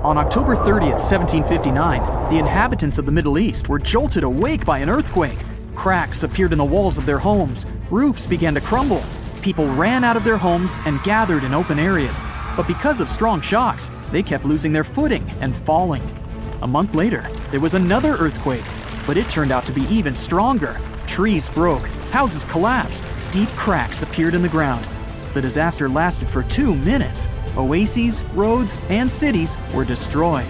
On October 30th, 1759, the inhabitants of the Middle East were jolted awake by an earthquake. Cracks appeared in the walls of their homes, roofs began to crumble. People ran out of their homes and gathered in open areas. But because of strong shocks, they kept losing their footing and falling. A month later, there was another earthquake, but it turned out to be even stronger. Trees broke, houses collapsed, deep cracks appeared in the ground. The disaster lasted for 2 minutes. Oases, roads, and cities were destroyed.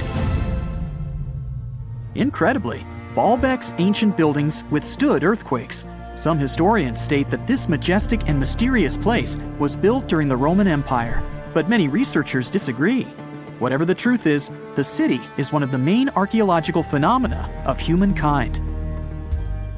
Incredibly, Baalbek's ancient buildings withstood earthquakes. Some historians state that this majestic and mysterious place was built during the Roman Empire, but many researchers disagree. Whatever the truth is, the city is one of the main archaeological phenomena of humankind.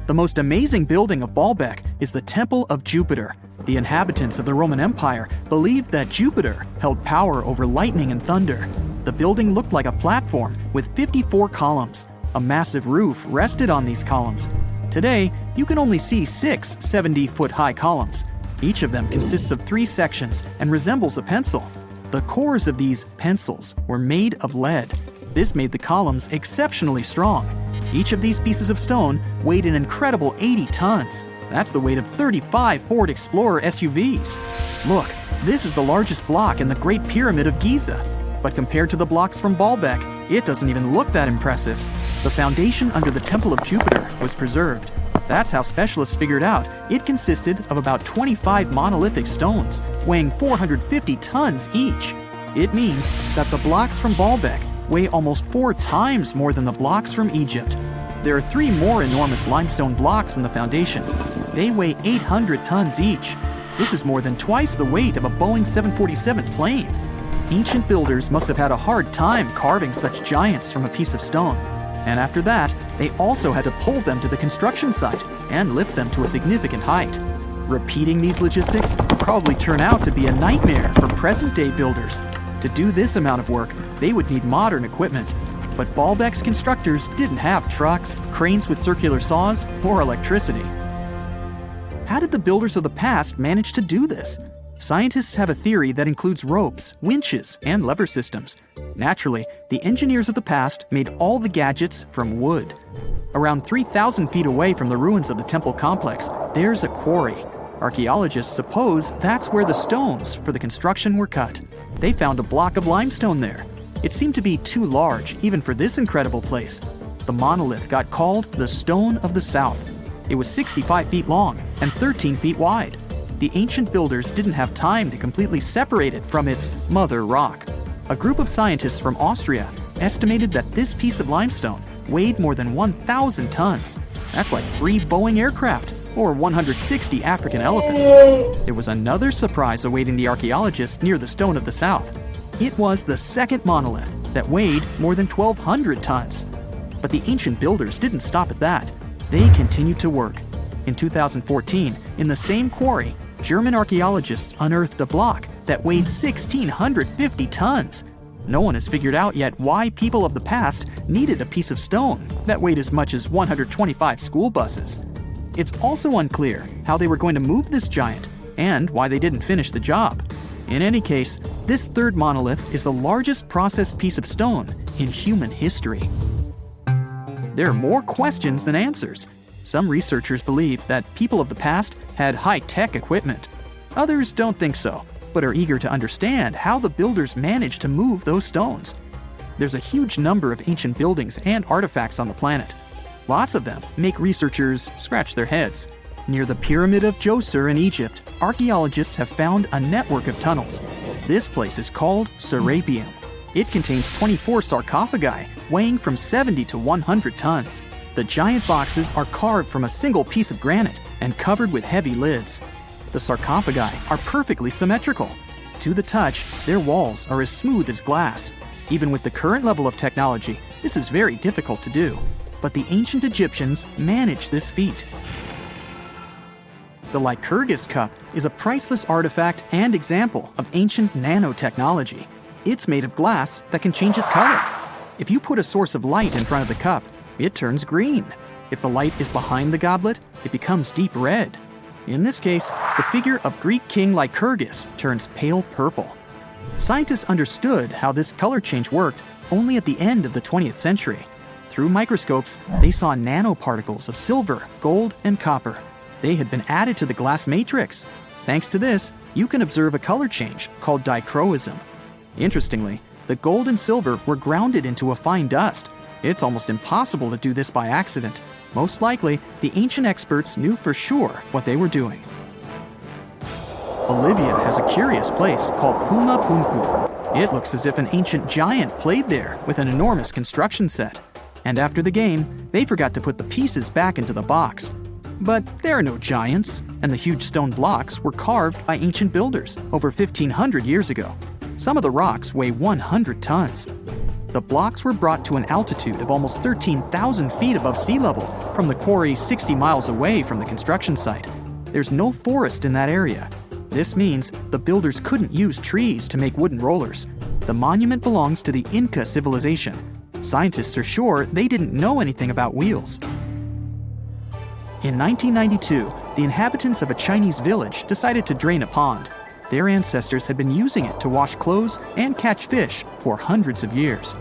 The most amazing building of Baalbek is the Temple of Jupiter. The inhabitants of the Roman Empire believed that Jupiter held power over lightning and thunder. The building looked like a platform with 54 columns. A massive roof rested on these columns. Today, you can only see 6 70-foot-high columns. Each of them consists of 3 sections and resembles a pencil. The cores of these pencils were made of lead. This made the columns exceptionally strong. Each of these pieces of stone weighed an incredible 80 tons. That's the weight of 35 Ford Explorer SUVs. Look, this is the largest block in the Great Pyramid of Giza. But compared to the blocks from Baalbek, it doesn't even look that impressive. The foundation under the Temple of Jupiter was preserved. That's how specialists figured out it consisted of about 25 monolithic stones, weighing 450 tons each. It means that the blocks from Baalbek weigh almost 4 times more than the blocks from Egypt. There are 3 more enormous limestone blocks in the foundation. They weigh 800 tons each. This is more than twice the weight of a Boeing 747 plane. Ancient builders must have had a hard time carving such giants from a piece of stone. And after that, they also had to pull them to the construction site and lift them to a significant height. Repeating these logistics would probably turn out to be a nightmare for present-day builders. To do this amount of work, they would need modern equipment. But Baalbek's constructors didn't have trucks, cranes with circular saws, or electricity. How did the builders of the past manage to do this? Scientists have a theory that includes ropes, winches, and lever systems. Naturally, the engineers of the past made all the gadgets from wood. Around 3,000 feet away from the ruins of the temple complex, there's a quarry. Archaeologists suppose that's where the stones for the construction were cut. They found a block of limestone there. It seemed to be too large, even for this incredible place. The monolith got called the Stone of the South. It was 65 feet long and 13 feet wide. The ancient builders didn't have time to completely separate it from its mother rock. A group of scientists from Austria estimated that this piece of limestone weighed more than 1,000 tons. That's like 3 Boeing aircraft or 160 African elephants. There was another surprise awaiting the archaeologists near the Stone of the South. It was the second monolith that weighed more than 1,200 tons. But the ancient builders didn't stop at that. They continued to work. In 2014, in the same quarry, German archaeologists unearthed a block that weighed 1,650 tons. No one has figured out yet why people of the past needed a piece of stone that weighed as much as 125 school buses. It's also unclear how they were going to move this giant and why they didn't finish the job. In any case, this third monolith is the largest processed piece of stone in human history. There are more questions than answers. Some researchers believe that people of the past had high-tech equipment. Others don't think so, but are eager to understand how the builders managed to move those stones. There's a huge number of ancient buildings and artifacts on the planet. Lots of them make researchers scratch their heads. Near the Pyramid of Djoser in Egypt, archaeologists have found a network of tunnels. This place is called Serapeum. It contains 24 sarcophagi weighing from 70 to 100 tons. The giant boxes are carved from a single piece of granite and covered with heavy lids. The sarcophagi are perfectly symmetrical. To the touch, their walls are as smooth as glass. Even with the current level of technology, this is very difficult to do. But the ancient Egyptians managed this feat. The Lycurgus cup is a priceless artifact and example of ancient nanotechnology. It's made of glass that can change its color. If you put a source of light in front of the cup, it turns green. If the light is behind the goblet, it becomes deep red. In this case, the figure of Greek king Lycurgus turns pale purple. Scientists understood how this color change worked only at the end of the 20th century. Through microscopes, they saw nanoparticles of silver, gold, and copper. They had been added to the glass matrix. Thanks to this, you can observe a color change called dichroism. Interestingly, the gold and silver were grounded into a fine dust. It's almost impossible to do this by accident. Most likely, the ancient experts knew for sure what they were doing. Bolivia has a curious place called Puma Punku. It looks as if an ancient giant played there with an enormous construction set. And after the game, they forgot to put the pieces back into the box. But there are no giants, and the huge stone blocks were carved by ancient builders over 1,500 years ago. Some of the rocks weigh 100 tons. The blocks were brought to an altitude of almost 13,000 feet above sea level from the quarry 60 miles away from the construction site. There's no forest in that area. This means the builders couldn't use trees to make wooden rollers. The monument belongs to the Inca civilization. Scientists are sure they didn't know anything about wheels. In 1992, the inhabitants of a Chinese village decided to drain a pond. Their ancestors had been using it to wash clothes and catch fish for hundreds of years.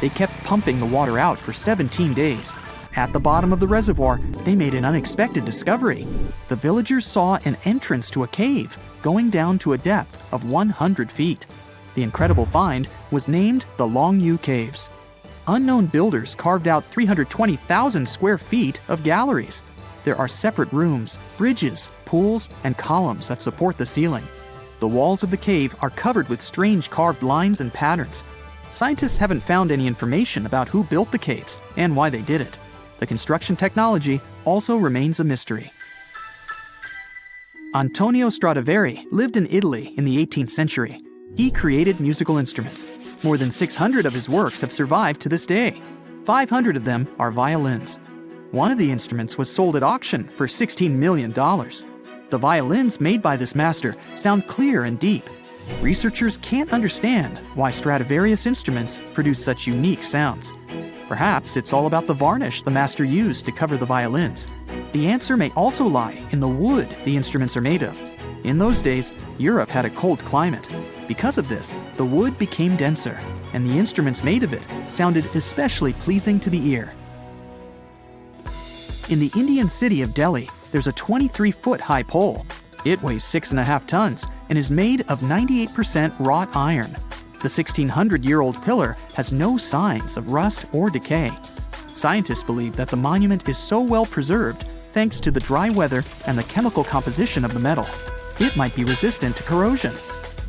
They kept pumping the water out for 17 days. At the bottom of the reservoir, they made an unexpected discovery. The villagers saw an entrance to a cave going down to a depth of 100 feet. The incredible find was named the Longyu Caves. Unknown builders carved out 320,000 square feet of galleries. There are separate rooms, bridges, pools, and columns that support the ceiling. The walls of the cave are covered with strange carved lines and patterns. Scientists haven't found any information about who built the caves and why they did it. The construction technology also remains a mystery. Antonio Stradivari lived in Italy in the 18th century. He created musical instruments. More than 600 of his works have survived to this day. 500 of them are violins. One of the instruments was sold at auction for $16 million. The violins made by this master sound clear and deep. Researchers can't understand why Stradivarius instruments produce such unique sounds. Perhaps it's all about the varnish the master used to cover the violins. The answer may also lie in the wood the instruments are made of. In those days, Europe had a cold climate. Because of this, the wood became denser, and the instruments made of it sounded especially pleasing to the ear. In the Indian city of Delhi, there's a 23-foot-high pole. It weighs 6.5 tons and is made of 98% wrought iron. The 1,600-year-old pillar has no signs of rust or decay. Scientists believe that the monument is so well preserved thanks to the dry weather and the chemical composition of the metal. It might be resistant to corrosion.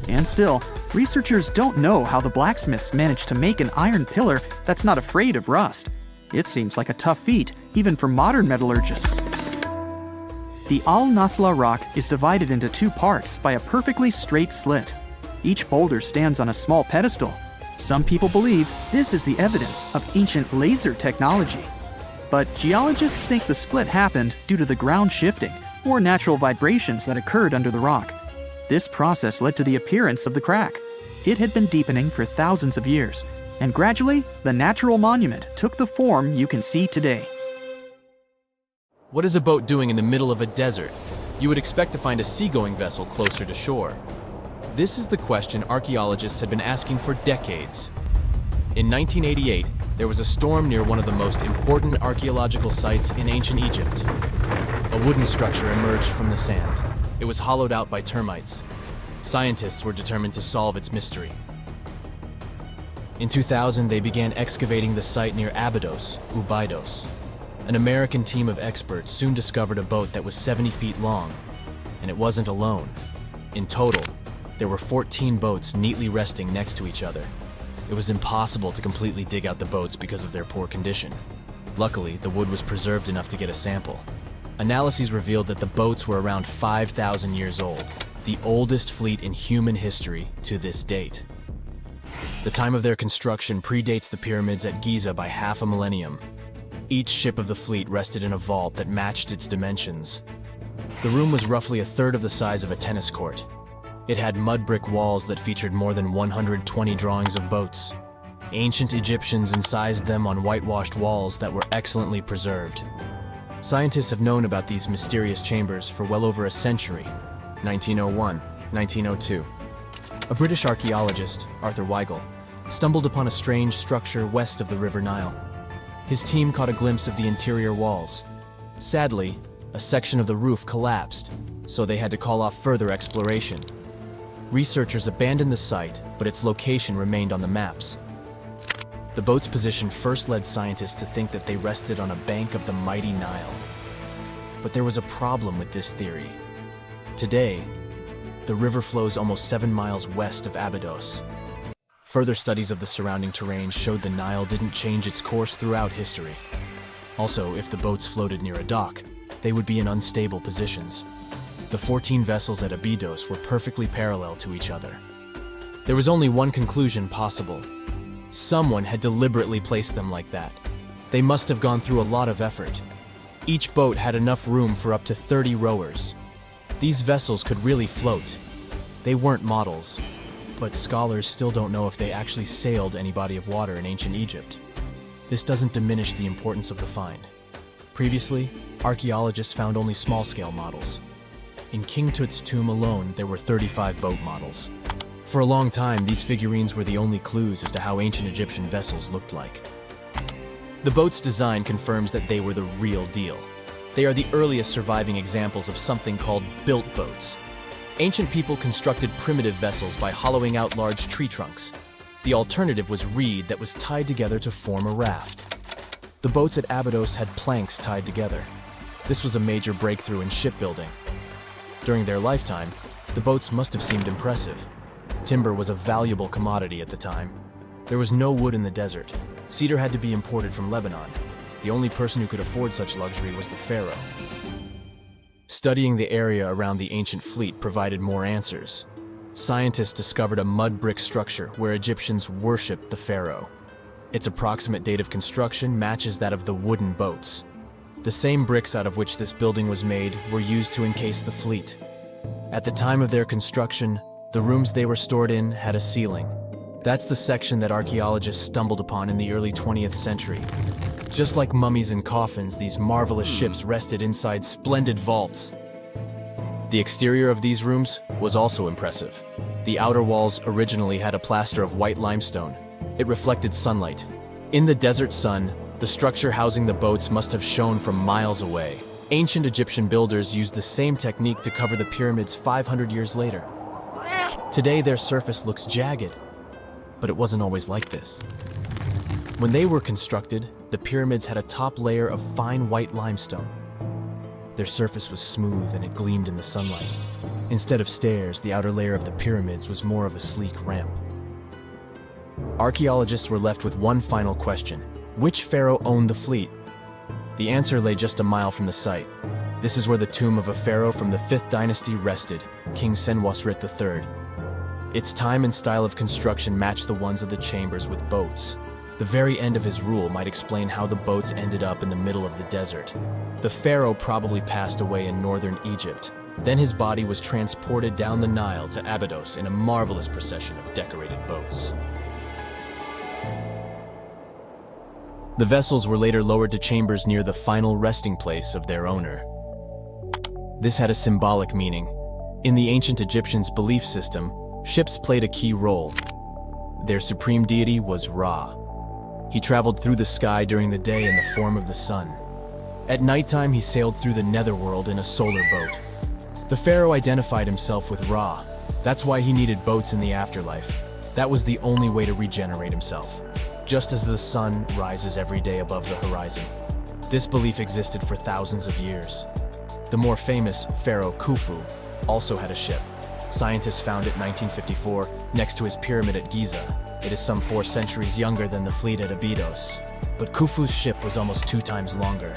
And still, researchers don't know how the blacksmiths managed to make an iron pillar that's not afraid of rust. It seems like a tough feat, even for modern metallurgists. The Al-Nasla rock is divided into two parts by a perfectly straight slit. Each boulder stands on a small pedestal. Some people believe this is the evidence of ancient laser technology. But geologists think the split happened due to the ground shifting or natural vibrations that occurred under the rock. This process led to the appearance of the crack. It had been deepening for thousands of years, and gradually, the natural monument took the form you can see today. What is a boat doing in the middle of a desert? You would expect to find a seagoing vessel closer to shore. This is the question archaeologists had been asking for decades. In 1988, there was a storm near one of the most important archaeological sites in ancient Egypt. A wooden structure emerged from the sand. It was hollowed out by termites. Scientists were determined to solve its mystery. In 2000, they began excavating the site near Abydos, Abydos. An American team of experts soon discovered a boat that was 70 feet long, and it wasn't alone. In total, there were 14 boats neatly resting next to each other. It was impossible to completely dig out the boats because of their poor condition. Luckily, the wood was preserved enough to get a sample. Analyses revealed that the boats were around 5,000 years old, the oldest fleet in human history to this date. The time of their construction predates the pyramids at Giza by half a millennium. Each ship of the fleet rested in a vault that matched its dimensions. The room was roughly a third of the size of a tennis court. It had mud brick walls that featured more than 120 drawings of boats. Ancient Egyptians incised them on whitewashed walls that were excellently preserved. Scientists have known about these mysterious chambers for well over a century. 1901, 1902. A British archaeologist, Arthur Weigel, stumbled upon a strange structure west of the River Nile. His team caught a glimpse of the interior walls. Sadly, a section of the roof collapsed, so they had to call off further exploration. Researchers abandoned the site, but its location remained on the maps. The boat's position first led scientists to think that they rested on a bank of the mighty Nile. But there was a problem with this theory. Today, the river flows almost 7 miles west of Abydos. Further studies of the surrounding terrain showed the Nile didn't change its course throughout history. Also, if the boats floated near a dock, they would be in unstable positions. The 14 vessels at Abydos were perfectly parallel to each other. There was only one conclusion possible. Someone had deliberately placed them like that. They must have gone through a lot of effort. Each boat had enough room for up to 30 rowers. These vessels could really float. They weren't models, but scholars still don't know if they actually sailed any body of water in ancient Egypt. This doesn't diminish the importance of the find. Previously, archaeologists found only small-scale models. In King Tut's tomb alone, there were 35 boat models. For a long time, these figurines were the only clues as to how ancient Egyptian vessels looked like. The boat's design confirms that they were the real deal. They are the earliest surviving examples of something called built boats. Ancient people constructed primitive vessels by hollowing out large tree trunks. The alternative was reed that was tied together to form a raft. The boats at Abydos had planks tied together. This was a major breakthrough in shipbuilding. During their lifetime, the boats must have seemed impressive. Timber was a valuable commodity at the time. There was no wood in the desert. Cedar had to be imported from Lebanon. The only person who could afford such luxury was the pharaoh. Studying the area around the ancient fleet provided more answers. Scientists discovered a mud brick structure where Egyptians worshipped the pharaoh. Its approximate date of construction matches that of the wooden boats. The same bricks out of which this building was made were used to encase the fleet. At the time of their construction, the rooms they were stored in had a ceiling. That's the section that archaeologists stumbled upon in the early 20th century. Just like mummies and coffins, these marvelous ships rested inside splendid vaults. The exterior of these rooms was also impressive. The outer walls originally had a plaster of white limestone. It reflected sunlight. In the desert sun, the structure housing the boats must have shone from miles away. Ancient Egyptian builders used the same technique to cover the pyramids 500 years later. Today, their surface looks jagged, but it wasn't always like this. When they were constructed, the pyramids had a top layer of fine white limestone. Their surface was smooth and it gleamed in the sunlight. Instead of stairs, the outer layer of the pyramids was more of a sleek ramp. Archaeologists were left with one final question. Which pharaoh owned the fleet? The answer lay just a mile from the site. This is where the tomb of a pharaoh from the 5th dynasty rested, King Senwosret III. Its time and style of construction matched the ones of the chambers with boats. The very end of his rule might explain how the boats ended up in the middle of the desert. The pharaoh probably passed away in northern Egypt. Then his body was transported down the Nile to Abydos in a marvelous procession of decorated boats. The vessels were later lowered to chambers near the final resting place of their owner. This had a symbolic meaning. In the ancient Egyptians' belief system, ships played a key role. Their supreme deity was Ra. He traveled through the sky during the day in the form of the sun. At nighttime, he sailed through the netherworld in a solar boat. The pharaoh identified himself with Ra. That's why he needed boats in the afterlife. That was the only way to regenerate himself. Just as the sun rises every day above the horizon. This belief existed for thousands of years. The more famous Pharaoh Khufu also had a ship. Scientists found it in 1954 next to his pyramid at Giza. It is some 4 centuries younger than the fleet at Abydos, but Khufu's ship was almost 2 times longer.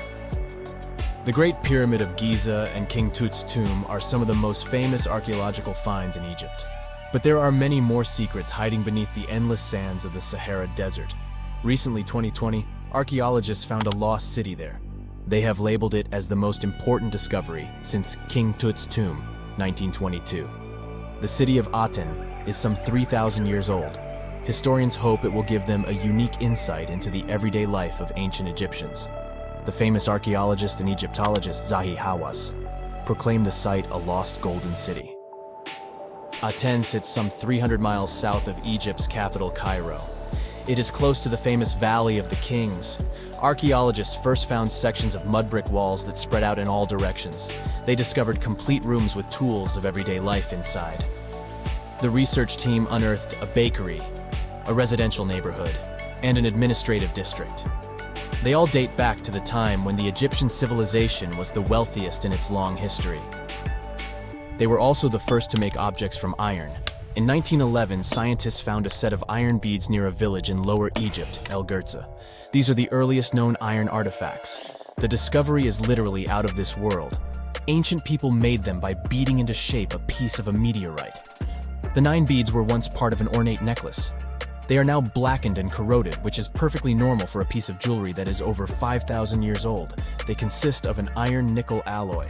The Great Pyramid of Giza and King Tut's tomb are some of the most famous archaeological finds in Egypt. But there are many more secrets hiding beneath the endless sands of the Sahara Desert. Recently, 2020, archaeologists found a lost city there. They have labeled it as the most important discovery since King Tut's tomb, 1922. The city of Aten is some 3,000 years old. Historians hope it will give them a unique insight into the everyday life of ancient Egyptians. The famous archaeologist and Egyptologist Zahi Hawass proclaimed the site a lost golden city. Aten sits some 300 miles south of Egypt's capital, Cairo. It is close to the famous Valley of the Kings. Archaeologists first found sections of mud brick walls that spread out in all directions. They discovered complete rooms with tools of everyday life inside. The research team unearthed a bakery, a residential neighborhood, and an administrative district. They all date back to the time when the Egyptian civilization was the wealthiest in its long history. They were also the first to make objects from iron. In 1911, scientists found a set of iron beads near a village in Lower Egypt, El Girza. These are the earliest known iron artifacts. The discovery is literally out of this world. Ancient people made them by beating into shape a piece of a meteorite. The 9 beads were once part of an ornate necklace. They are now blackened and corroded, which is perfectly normal for a piece of jewelry that is over 5,000 years old. They consist of an iron-nickel alloy.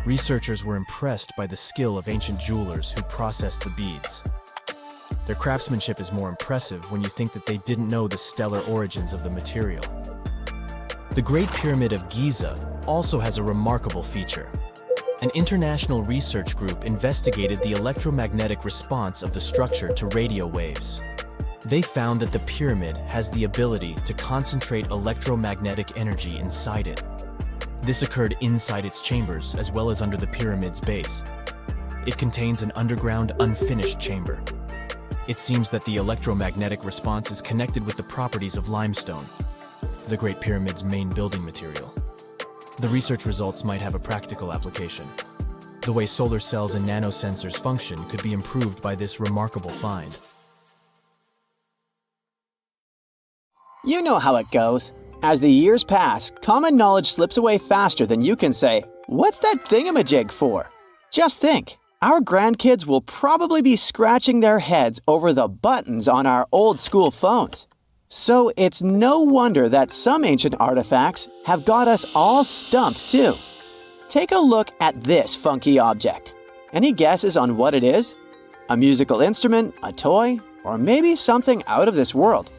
Researchers were impressed by the skill of ancient jewelers who processed the beads. Their craftsmanship is more impressive when you think that they didn't know the stellar origins of the material. The Great Pyramid of Giza also has a remarkable feature. An international research group investigated the electromagnetic response of the structure to radio waves. They found that the pyramid has the ability to concentrate electromagnetic energy inside it. This occurred inside its chambers as well as under the pyramid's base. It contains an underground, unfinished chamber. It seems that the electromagnetic response is connected with the properties of limestone, the Great Pyramid's main building material. The research results might have a practical application. The way solar cells and nanosensors function could be improved by this remarkable find. You know how it goes. As the years pass, common knowledge slips away faster than you can say, "What's that thingamajig for?" Just think, our grandkids will probably be scratching their heads over the buttons on our old school phones. So it's no wonder that some ancient artifacts have got us all stumped too. Take a look at this funky object. Any guesses on what it is? A musical instrument, a toy, or maybe something out of this world?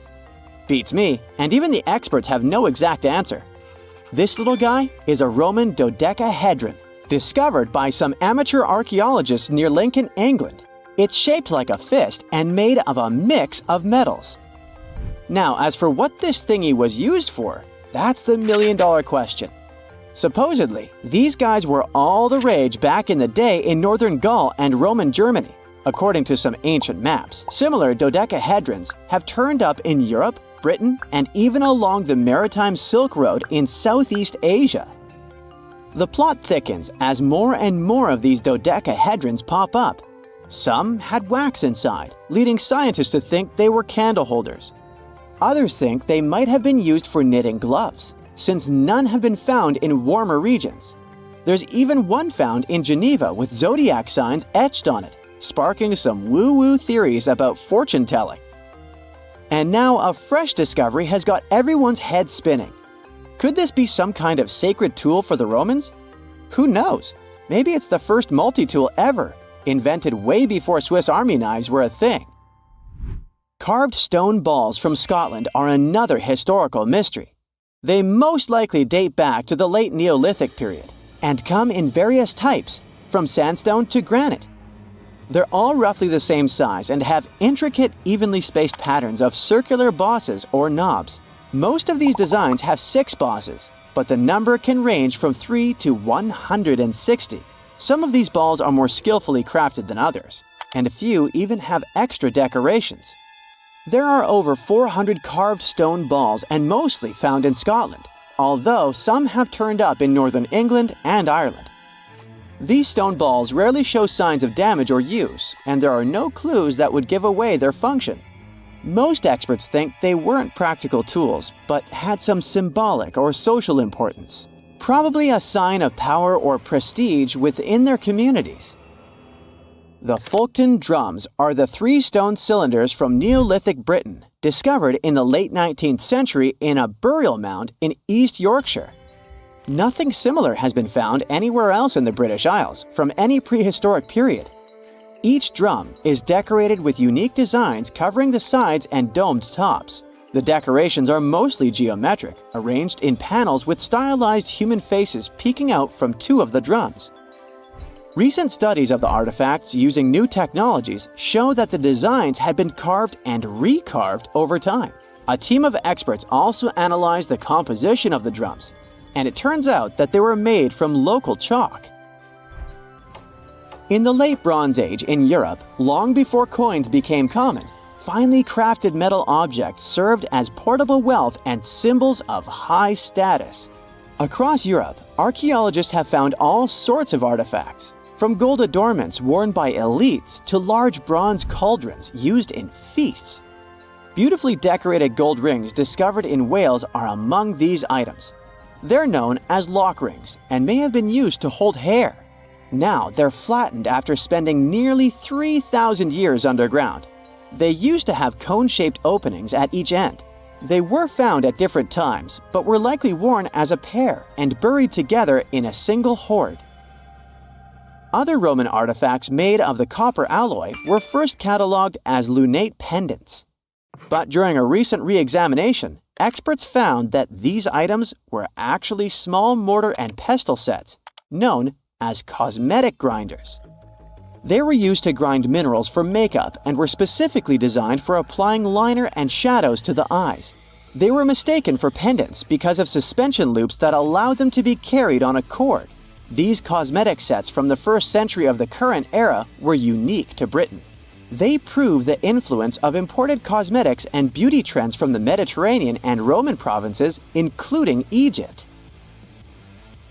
Beats me, and even the experts have no exact answer. This little guy is a Roman dodecahedron, discovered by some amateur archaeologists near Lincoln, England. It's shaped like a fist and made of a mix of metals. Now, as for what this thingy was used for, that's the million-dollar question. Supposedly, these guys were all the rage back in the day in northern Gaul and Roman Germany. According to some ancient maps, similar dodecahedrons have turned up in Europe, Britain, and even along the maritime Silk Road in Southeast Asia. The plot thickens as more and more of these dodecahedrons pop up. Some had wax inside, leading scientists to think they were candle holders. Others think they might have been used for knitting gloves, since none have been found in warmer regions. There's even one found in Geneva with zodiac signs etched on it, sparking some woo-woo theories about fortune-telling. And now a fresh discovery has got everyone's head spinning. Could this be some kind of sacred tool for the Romans? Who knows? Maybe it's the first multi-tool ever, invented way before Swiss Army knives were a thing. Carved stone balls from Scotland are another historical mystery. They most likely date back to the late Neolithic period and come in various types, from sandstone to granite. They're all roughly the same size and have intricate, evenly spaced patterns of circular bosses or knobs. Most of these designs have 6 bosses, but the number can range from 3 to 160. Some of these balls are more skillfully crafted than others, and a few even have extra decorations. There are over 400 carved stone balls and mostly found in Scotland, although some have turned up in northern England and Ireland. These stone balls rarely show signs of damage or use, and there are no clues that would give away their function. Most experts think they weren't practical tools, but had some symbolic or social importance, probably a sign of power or prestige within their communities. The Fulton drums are the 3 stone cylinders from Neolithic Britain, discovered in the late 19th century in a burial mound in East Yorkshire. Nothing similar has been found anywhere else in the British Isles from any prehistoric period. Each drum is decorated with unique designs covering the sides and domed tops. The decorations are mostly geometric, arranged in panels with stylized human faces peeking out from 2 of the drums. Recent studies of the artifacts using new technologies show that the designs had been carved and recarved over time. A team of experts also analyzed the composition of the drums, and it turns out that they were made from local chalk. In the late Bronze Age in Europe, long before coins became common, finely crafted metal objects served as portable wealth and symbols of high status. Across Europe, archaeologists have found all sorts of artifacts, from gold adornments worn by elites to large bronze cauldrons used in feasts. Beautifully decorated gold rings discovered in Wales are among these items. They're known as lock rings and may have been used to hold hair. Now they're flattened after spending nearly 3,000 years underground. They used to have cone-shaped openings at each end. They were found at different times, but were likely worn as a pair and buried together in a single hoard. Other Roman artifacts made of the copper alloy were first catalogued as lunate pendants. But during a recent re-examination, experts found that these items were actually small mortar and pestle sets, known as cosmetic grinders. They were used to grind minerals for makeup and were specifically designed for applying liner and shadows to the eyes. They were mistaken for pendants because of suspension loops that allowed them to be carried on a cord. These cosmetic sets from the 1st century of the current era were unique to Britain. They prove the influence of imported cosmetics and beauty trends from the Mediterranean and Roman provinces, including Egypt.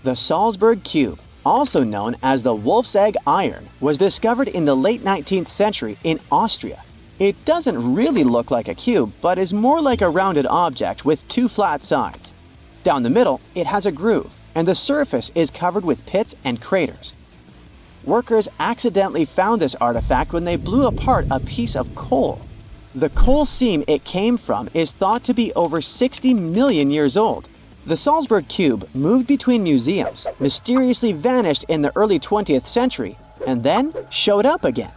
The Salzburg Cube, also known as the Wolf's Egg Iron, was discovered in the late 19th century in Austria. It doesn't really look like a cube, but is more like a rounded object with 2 flat sides. Down the middle, it has a groove, and the surface is covered with pits and craters. Workers accidentally found this artifact when they blew apart a piece of coal. The coal seam it came from is thought to be over 60 million years old. The Salzburg Cube moved between museums, mysteriously vanished in the early 20th century, and then showed up again.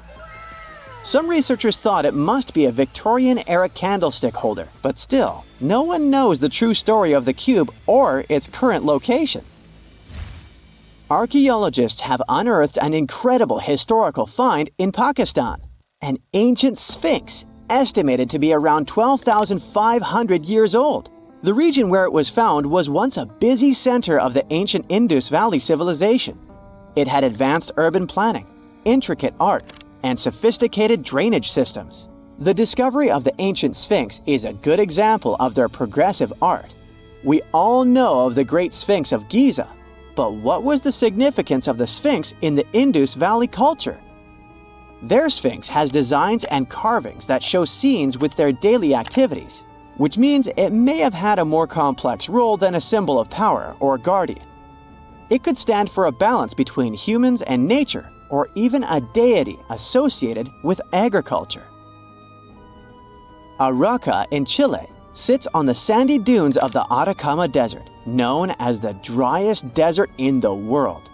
Some researchers thought it must be a Victorian-era candlestick holder, but still, no one knows the true story of the cube or its current location. Archaeologists have unearthed an incredible historical find in Pakistan, an ancient sphinx estimated to be around 12,500 years old. The region where it was found was once a busy center of the ancient Indus Valley civilization. It had advanced urban planning, intricate art, and sophisticated drainage systems. The discovery of the ancient Sphinx is a good example of their progressive art. We all know of the Great Sphinx of Giza, but what was the significance of the Sphinx in the Indus Valley culture? Their Sphinx has designs and carvings that show scenes with their daily activities, which means it may have had a more complex role than a symbol of power or guardian. It could stand for a balance between humans and nature, or even a deity associated with agriculture. Arauca in Chile sits on the sandy dunes of the Atacama Desert, known as the driest desert in the world.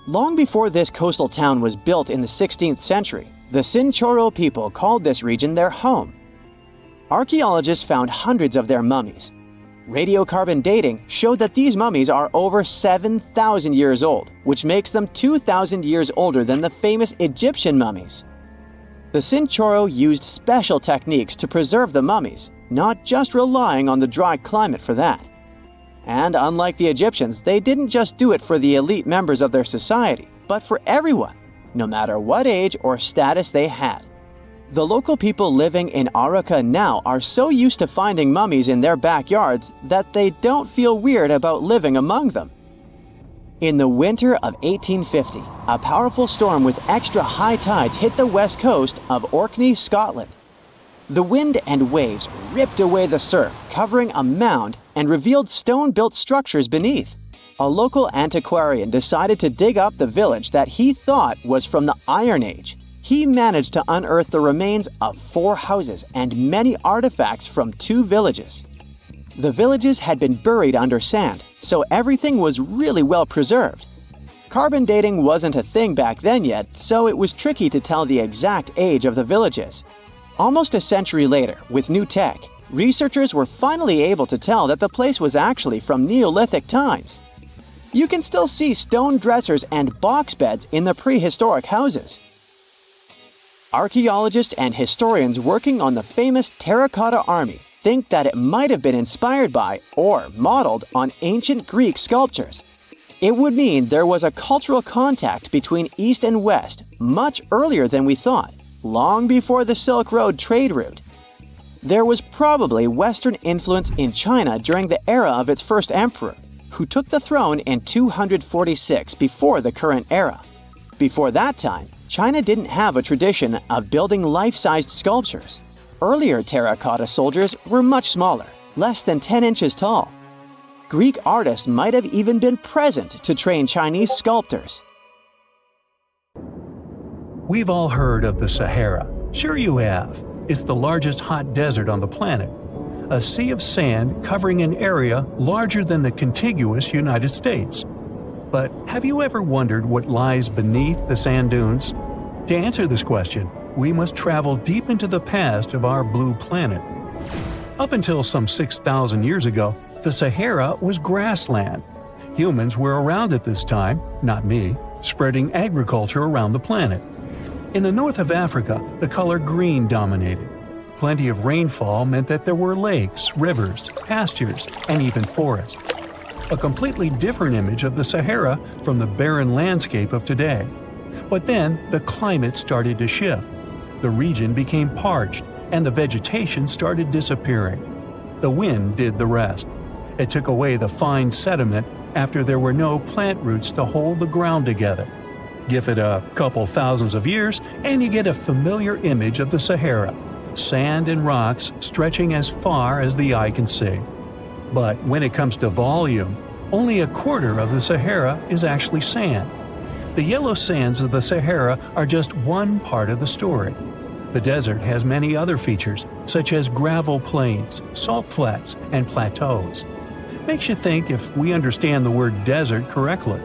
Long before this coastal town was built in the 16th century, the Chinchorro people called this region their home. Archaeologists found hundreds of their mummies. Radiocarbon dating showed that these mummies are over 7,000 years old, which makes them 2,000 years older than the famous Egyptian mummies. The Chinchorro used special techniques to preserve the mummies, not just relying on the dry climate for that. And unlike the Egyptians, they didn't just do it for the elite members of their society, but for everyone, no matter what age or status they had. The local people living in Arauca now are so used to finding mummies in their backyards that they don't feel weird about living among them. In the winter of 1850, a powerful storm with extra high tides hit the west coast of Orkney, Scotland. The wind and waves ripped away the surf, covering a mound, and revealed stone-built structures beneath. A local antiquarian decided to dig up the village that he thought was from the Iron Age. He managed to unearth the remains of 4 houses and many artifacts from 2 villages. The villages had been buried under sand, so everything was really well preserved. Carbon dating wasn't a thing back then yet, so it was tricky to tell the exact age of the villages. Almost a century later, with new tech, researchers were finally able to tell that the place was actually from Neolithic times. You can still see stone dressers and box beds in the prehistoric houses. Archaeologists and historians working on the famous terracotta army think that it might have been inspired by or modeled on ancient Greek sculptures. It would mean there was a cultural contact between East and West much earlier than we thought, long before the Silk Road trade route. There was probably Western influence in China during the era of its first emperor, who took the throne in 246 before the current era. Before that time, China didn't have a tradition of building life-sized sculptures. Earlier terracotta soldiers were much smaller, less than 10 inches tall. Greek artists might have even been present to train Chinese sculptors. We've all heard of the Sahara. Sure you have. It's the largest hot desert on the planet. A sea of sand covering an area larger than the contiguous United States. But have you ever wondered what lies beneath the sand dunes? To answer this question, we must travel deep into the past of our blue planet. Up until some 6,000 years ago, the Sahara was grassland. Humans were around at this time, not me, spreading agriculture around the planet. In the north of Africa, the color green dominated. Plenty of rainfall meant that there were lakes, rivers, pastures, and even forests. A completely different image of the Sahara from the barren landscape of today. But then the climate started to shift. The region became parched, and the vegetation started disappearing. The wind did the rest. It took away the fine sediment after there were no plant roots to hold the ground together. Give it a couple thousands of years, and you get a familiar image of the Sahara. Sand and rocks stretching as far as the eye can see. But when it comes to volume, only a quarter of the Sahara is actually sand. The yellow sands of the Sahara are just one part of the story. The desert has many other features, such as gravel plains, salt flats, and plateaus. Makes you think if we understand the word desert correctly.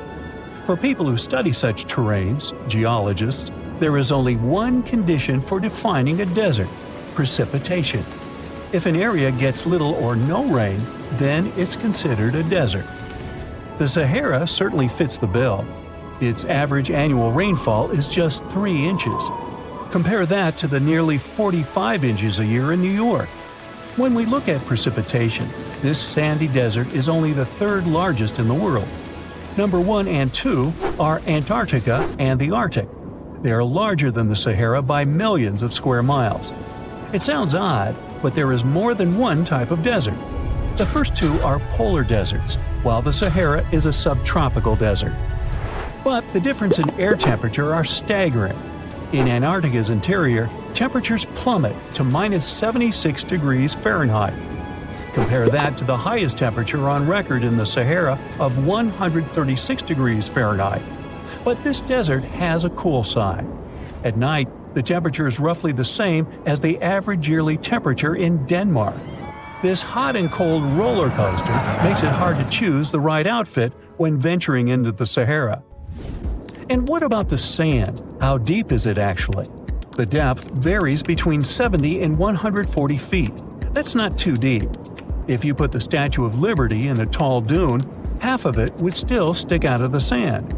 For people who study such terrains, geologists, there is only one condition for defining a desert: precipitation. If an area gets little or no rain, then it's considered a desert. The Sahara certainly fits the bill. Its average annual rainfall is just 3 inches. Compare that to the nearly 45 inches a year in New York. When we look at precipitation, this sandy desert is only the third largest in the world. Number 1 and 2 are Antarctica and the Arctic. They are larger than the Sahara by millions of square miles. It sounds odd, but there is more than one type of desert. The first two are polar deserts, while the Sahara is a subtropical desert. But the difference in air temperature are staggering. In Antarctica's interior, temperatures plummet to minus 76 degrees Fahrenheit. Compare that to the highest temperature on record in the Sahara of 136 degrees Fahrenheit. But this desert has a cool side. At night, the temperature is roughly the same as the average yearly temperature in Denmark. This hot and cold roller coaster makes it hard to choose the right outfit when venturing into the Sahara. And what about the sand? How deep is it actually? The depth varies between 70 and 140 feet. That's not too deep. If you put the Statue of Liberty in a tall dune, half of it would still stick out of the sand.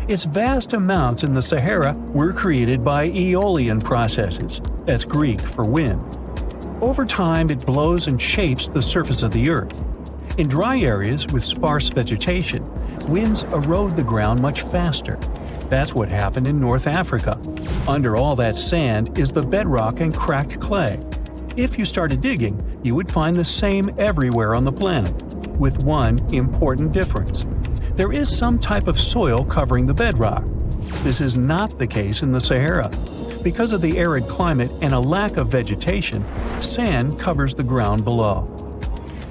Its vast amounts in the Sahara were created by aeolian processes. That's Greek for wind. Over time, it blows and shapes the surface of the earth. In dry areas with sparse vegetation, winds erode the ground much faster. That's what happened in North Africa. Under all that sand is the bedrock and cracked clay. If you started digging, you would find the same everywhere on the planet, with one important difference. There is some type of soil covering the bedrock. This is not the case in the Sahara. Because of the arid climate and a lack of vegetation, sand covers the ground below.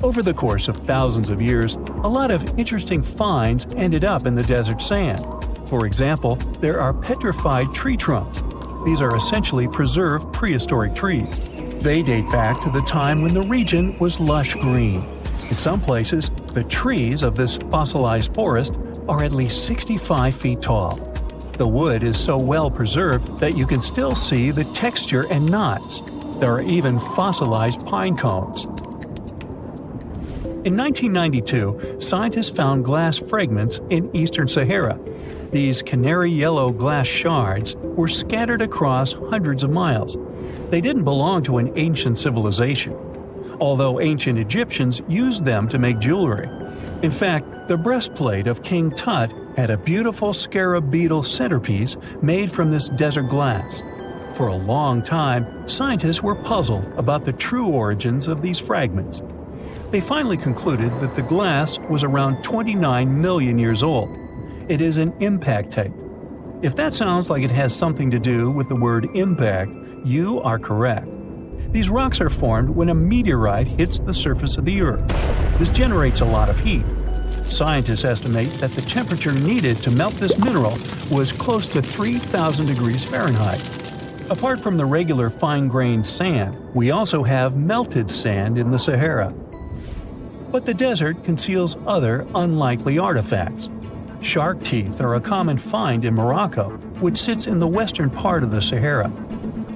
Over the course of thousands of years, a lot of interesting finds ended up in the desert sand. For example, there are petrified tree trunks. These are essentially preserved prehistoric trees. They date back to the time when the region was lush green. In some places, the trees of this fossilized forest are at least 65 feet tall. The wood is so well preserved that you can still see the texture and knots. There are even fossilized pine cones. In 1992, scientists found glass fragments in eastern Sahara. These canary yellow glass shards were scattered across hundreds of miles. They didn't belong to an ancient civilization, although ancient Egyptians used them to make jewelry. In fact, the breastplate of King Tut had a beautiful scarab beetle centerpiece made from this desert glass. For a long time, scientists were puzzled about the true origins of these fragments. They finally concluded that the glass was around 29 million years old. It is an impact tape. If that sounds like it has something to do with the word impact, you are correct. These rocks are formed when a meteorite hits the surface of the Earth. This generates a lot of heat. Scientists estimate that the temperature needed to melt this mineral was close to 3,000 degrees Fahrenheit. Apart from the regular fine-grained sand, we also have melted sand in the Sahara. But the desert conceals other unlikely artifacts. Shark teeth are a common find in Morocco, which sits in the western part of the Sahara.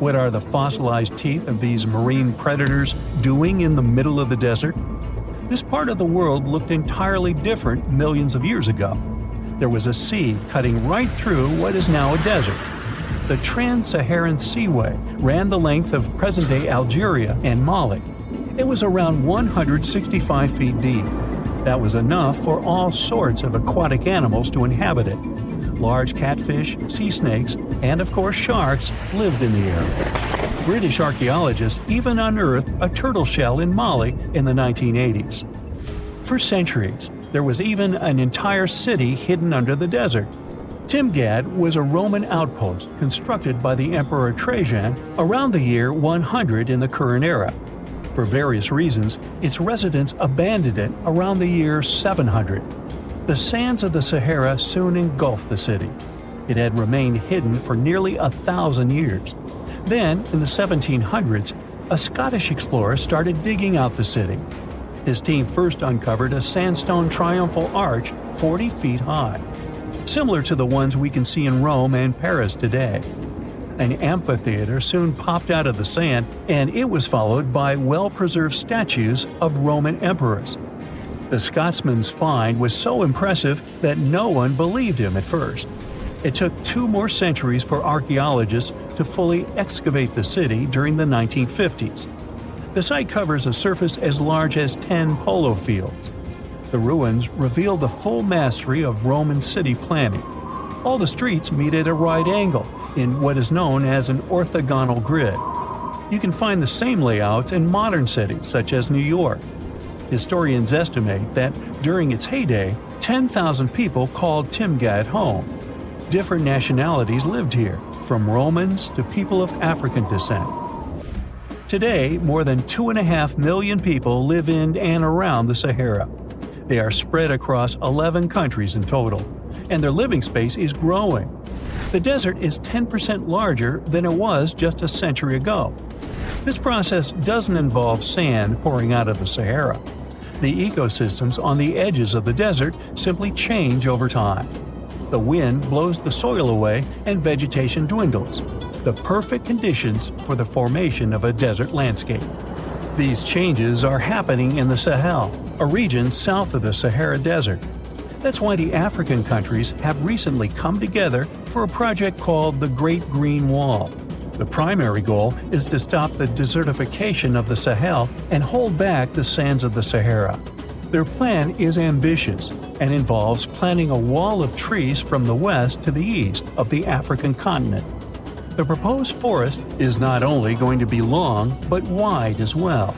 What are the fossilized teeth of these marine predators doing in the middle of the desert? This part of the world looked entirely different millions of years ago. There was a sea cutting right through what is now a desert. The Trans-Saharan Seaway ran the length of present-day Algeria and Mali. It was around 165 feet deep. That was enough for all sorts of aquatic animals to inhabit it. Large catfish, sea snakes, and of course sharks lived in the area. British archaeologists even unearthed a turtle shell in Mali in the 1980s. For centuries, there was even an entire city hidden under the desert. Timgad was a Roman outpost constructed by the Emperor Trajan around the year 100 in the current era. For various reasons, its residents abandoned it around the year 700. The sands of the Sahara soon engulfed the city. It had remained hidden for nearly 1,000 years. Then, in the 1700s, a Scottish explorer started digging out the city. His team first uncovered a sandstone triumphal arch 40 feet high, similar to the ones we can see in Rome and Paris today. An amphitheater soon popped out of the sand, and it was followed by well-preserved statues of Roman emperors. The Scotsman's find was so impressive that no one believed him at first. It took 2 more centuries for archaeologists to fully excavate the city during the 1950s. The site covers a surface as large as 10 polo fields. The ruins reveal the full mastery of Roman city planning. All the streets meet at a right angle in what is known as an orthogonal grid. You can find the same layout in modern cities such as New York. Historians estimate that during its heyday, 10,000 people called Timgad home. Different nationalities lived here, from Romans to people of African descent. Today, more than 2.5 million people live in and around the Sahara. They are spread across 11 countries in total, and their living space is growing. The desert is 10% larger than it was just a century ago. This process doesn't involve sand pouring out of the Sahara. The ecosystems on the edges of the desert simply change over time. The wind blows the soil away and vegetation dwindles, the perfect conditions for the formation of a desert landscape. These changes are happening in the Sahel, a region south of the Sahara Desert. That's why the African countries have recently come together for a project called the Great Green Wall. The primary goal is to stop the desertification of the Sahel and hold back the sands of the Sahara. Their plan is ambitious and involves planting a wall of trees from the west to the east of the African continent. The proposed forest is not only going to be long, but wide as well.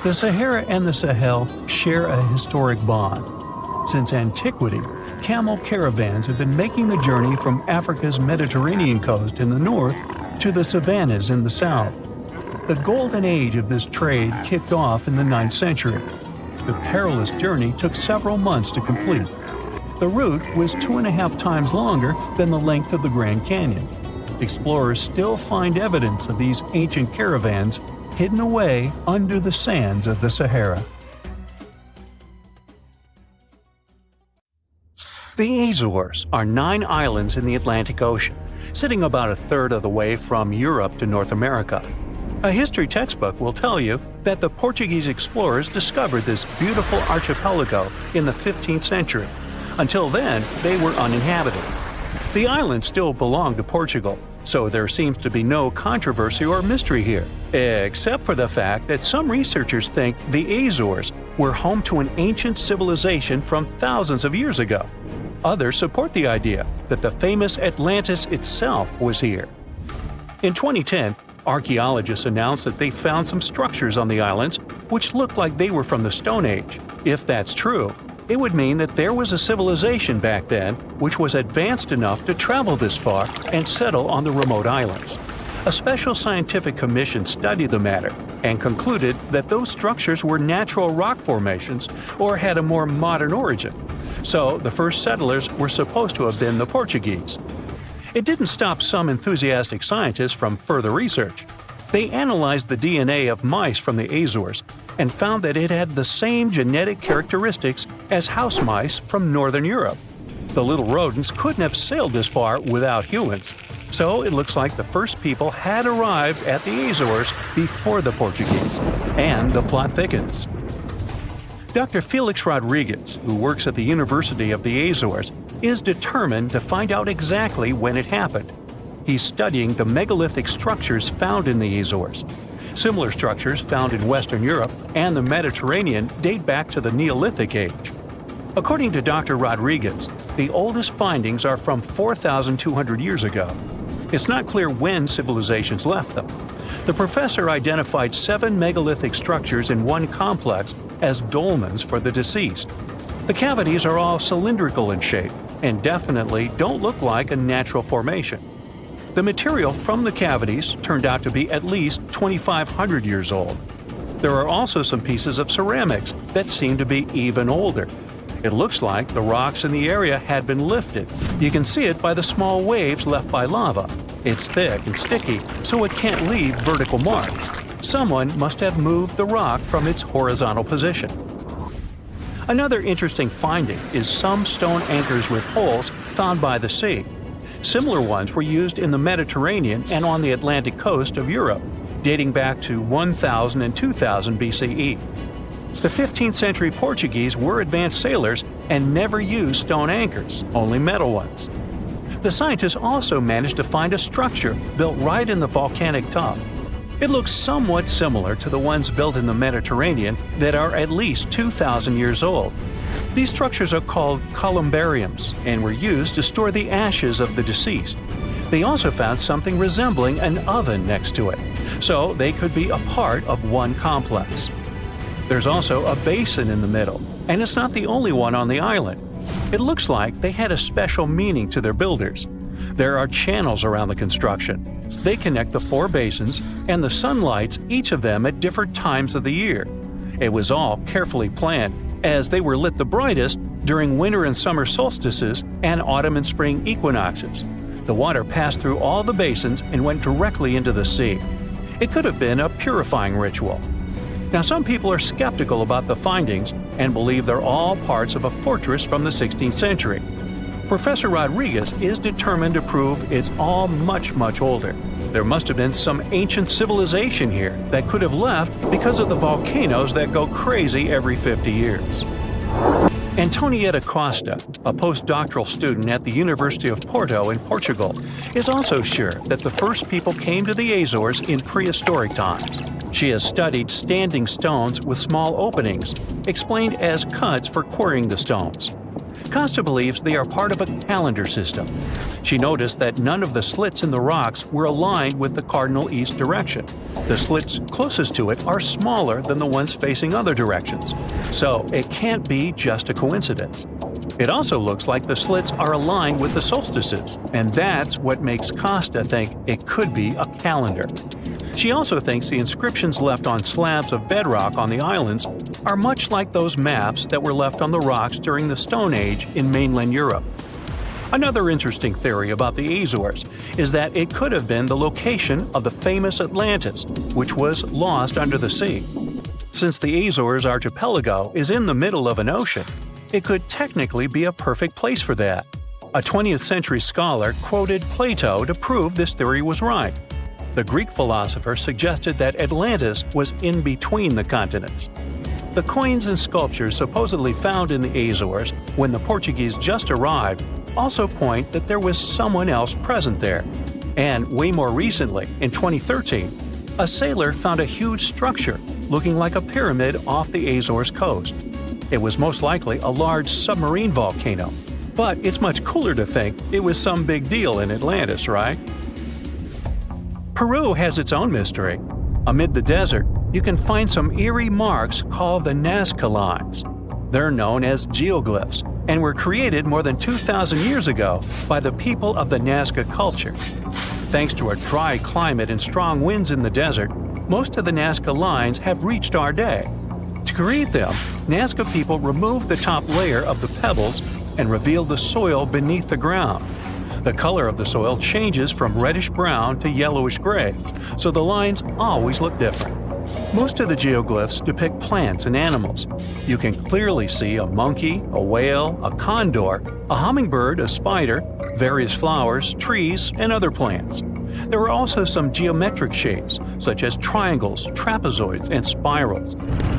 The Sahara and the Sahel share a historic bond. Since antiquity, camel caravans have been making the journey from Africa's Mediterranean coast in the north to the savannas in the south. The golden age of this trade kicked off in the 9th century. The perilous journey took several months to complete. The route was 2.5 times longer than the length of the Grand Canyon. Explorers still find evidence of these ancient caravans hidden away under the sands of the Sahara. The Azores are 9 islands in the Atlantic Ocean, sitting about a third of the way from Europe to North America. A history textbook will tell you that the Portuguese explorers discovered this beautiful archipelago in the 15th century. Until then, they were uninhabited. The island still belonged to Portugal, so there seems to be no controversy or mystery here, except for the fact that some researchers think the Azores were home to an ancient civilization from thousands of years ago. Others support the idea that the famous Atlantis itself was here. In 2010, archaeologists announced that they found some structures on the islands which looked like they were from the Stone Age. If that's true, it would mean that there was a civilization back then which was advanced enough to travel this far and settle on the remote islands. A special scientific commission studied the matter and concluded that those structures were natural rock formations or had a more modern origin. So the first settlers were supposed to have been the Portuguese. It didn't stop some enthusiastic scientists from further research. They analyzed the DNA of mice from the Azores and found that it had the same genetic characteristics as house mice from Northern Europe. The little rodents couldn't have sailed this far without humans, so it looks like the first people had arrived at the Azores before the Portuguese. And the plot thickens. Dr. Felix Rodriguez, who works at the University of the Azores, is determined to find out exactly when it happened. He's studying the megalithic structures found in the Azores. Similar structures found in Western Europe and the Mediterranean date back to the Neolithic age. According to Dr. Rodriguez, the oldest findings are from 4,200 years ago. It's not clear when civilizations left them. The professor identified 7 megalithic structures in one complex as dolmens for the deceased. The cavities are all cylindrical in shape and definitely don't look like a natural formation. The material from the cavities turned out to be at least 2,500 years old. There are also some pieces of ceramics that seem to be even older. It looks like the rocks in the area had been lifted. You can see it by the small waves left by lava. It's thick and sticky, so it can't leave vertical marks. Someone must have moved the rock from its horizontal position. Another interesting finding is some stone anchors with holes found by the sea. Similar ones were used in the Mediterranean and on the Atlantic coast of Europe, dating back to 1000 and 2000 BCE. The 15th century Portuguese were advanced sailors and never used stone anchors, only metal ones. The scientists also managed to find a structure built right in the volcanic tuff. It looks somewhat similar to the ones built in the Mediterranean that are at least 2,000 years old. These structures are called columbariums and were used to store the ashes of the deceased. They also found something resembling an oven next to it, so they could be a part of one complex. There's also a basin in the middle, and it's not the only one on the island. It looks like they had a special meaning to their builders. There are channels around the construction. They connect the 4 basins, and the sun lights each of them at different times of the year. It was all carefully planned, as they were lit the brightest during winter and summer solstices and autumn and spring equinoxes. The water passed through all the basins and went directly into the sea. It could have been a purifying ritual. Now, some people are skeptical about the findings and believe they're all parts of a fortress from the 16th century. Professor Rodriguez is determined to prove it's all much older. There must have been some ancient civilization here that could have left because of the volcanoes that go crazy every 50 years. Antonietta Costa, a postdoctoral student at the University of Porto in Portugal, is also sure that the first people came to the Azores in prehistoric times. She has studied standing stones with small openings, explained as cuts for quarrying the stones. Costa believes they are part of a calendar system. She noticed that none of the slits in the rocks were aligned with the cardinal east direction. The slits closest to it are smaller than the ones facing other directions, so it can't be just a coincidence. It also looks like the slits are aligned with the solstices, and that's what makes Costa think it could be a calendar. She also thinks the inscriptions left on slabs of bedrock on the islands are much like those maps that were left on the rocks during the Stone Age in mainland Europe. Another interesting theory about the Azores is that it could have been the location of the famous Atlantis, which was lost under the sea. Since the Azores archipelago is in the middle of an ocean, it could technically be a perfect place for that. A 20th century scholar quoted Plato to prove this theory was right. The Greek philosopher suggested that Atlantis was in between the continents. The coins and sculptures supposedly found in the Azores when the Portuguese just arrived also point that there was someone else present there. And way more recently, in 2013, a sailor found a huge structure looking like a pyramid off the Azores coast. It was most likely a large submarine volcano, but it's much cooler to think it was some big deal in Atlantis, right? Peru has its own mystery. Amid the desert, you can find some eerie marks called the Nazca lines. They're known as geoglyphs and were created more than 2,000 years ago by the people of the Nazca culture. Thanks to a dry climate and strong winds in the desert, most of the Nazca lines have reached our day. To create them, Nazca people removed the top layer of the pebbles and revealed the soil beneath the ground. The color of the soil changes from reddish-brown to yellowish-gray, so the lines always look different. Most of the geoglyphs depict plants and animals. You can clearly see a monkey, a whale, a condor, a hummingbird, a spider, various flowers, trees, and other plants. There are also some geometric shapes, such as triangles, trapezoids, and spirals.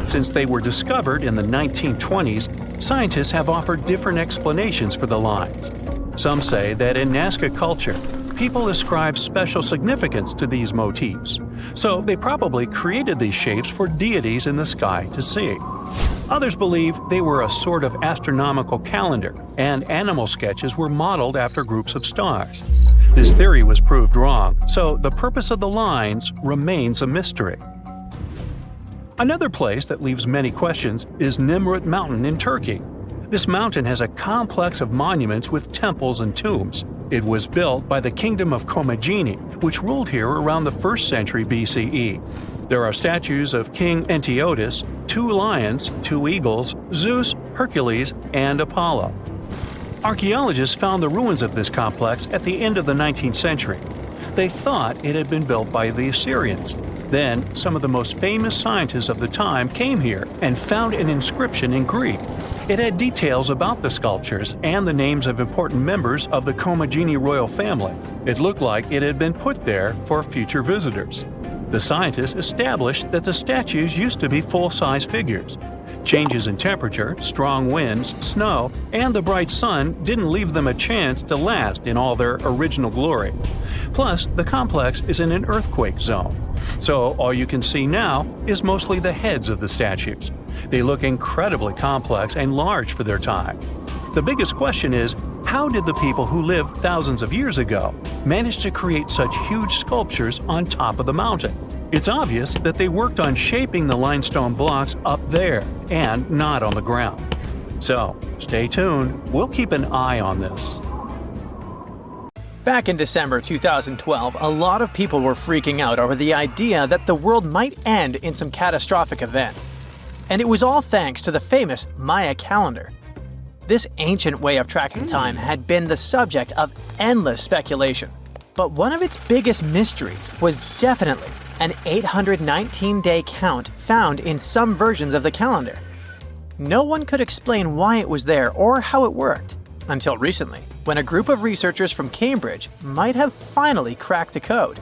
Since they were discovered in the 1920s, scientists have offered different explanations for the lines. Some say that in Nazca culture, people ascribe special significance to these motifs, so they probably created these shapes for deities in the sky to see. Others believe they were a sort of astronomical calendar, and animal sketches were modeled after groups of stars. This theory was proved wrong, so the purpose of the lines remains a mystery. Another place that leaves many questions is Nimrut Mountain in Turkey. This mountain has a complex of monuments with temples and tombs. It was built by the Kingdom of Commagene, which ruled here around the 1st century BCE. There are statues of King Antiochus, 2 lions, 2 eagles, Zeus, Hercules, and Apollo. Archaeologists found the ruins of this complex at the end of the 19th century. They thought it had been built by the Assyrians. Then, some of the most famous scientists of the time came here and found an inscription in Greek. It had details about the sculptures and the names of important members of the Commagene royal family. It looked like it had been put there for future visitors. The scientists established that the statues used to be full-size figures. Changes in temperature, strong winds, snow, and the bright sun didn't leave them a chance to last in all their original glory. Plus, the complex is in an earthquake zone, so all you can see now is mostly the heads of the statues. They look incredibly complex and large for their time. The biggest question is, how did the people who lived thousands of years ago manage to create such huge sculptures on top of the mountain? It's obvious that they worked on shaping the limestone blocks up there and not on the ground. So, stay tuned. We'll keep an eye on this. Back in December 2012, a lot of people were freaking out over the idea that the world might end in some catastrophic event. And it was all thanks to the famous Maya calendar. This ancient way of tracking time had been the subject of endless speculation. But one of its biggest mysteries was definitely an 819-day count found in some versions of the calendar. No one could explain why it was there or how it worked, until recently, when a group of researchers from Cambridge might have finally cracked the code.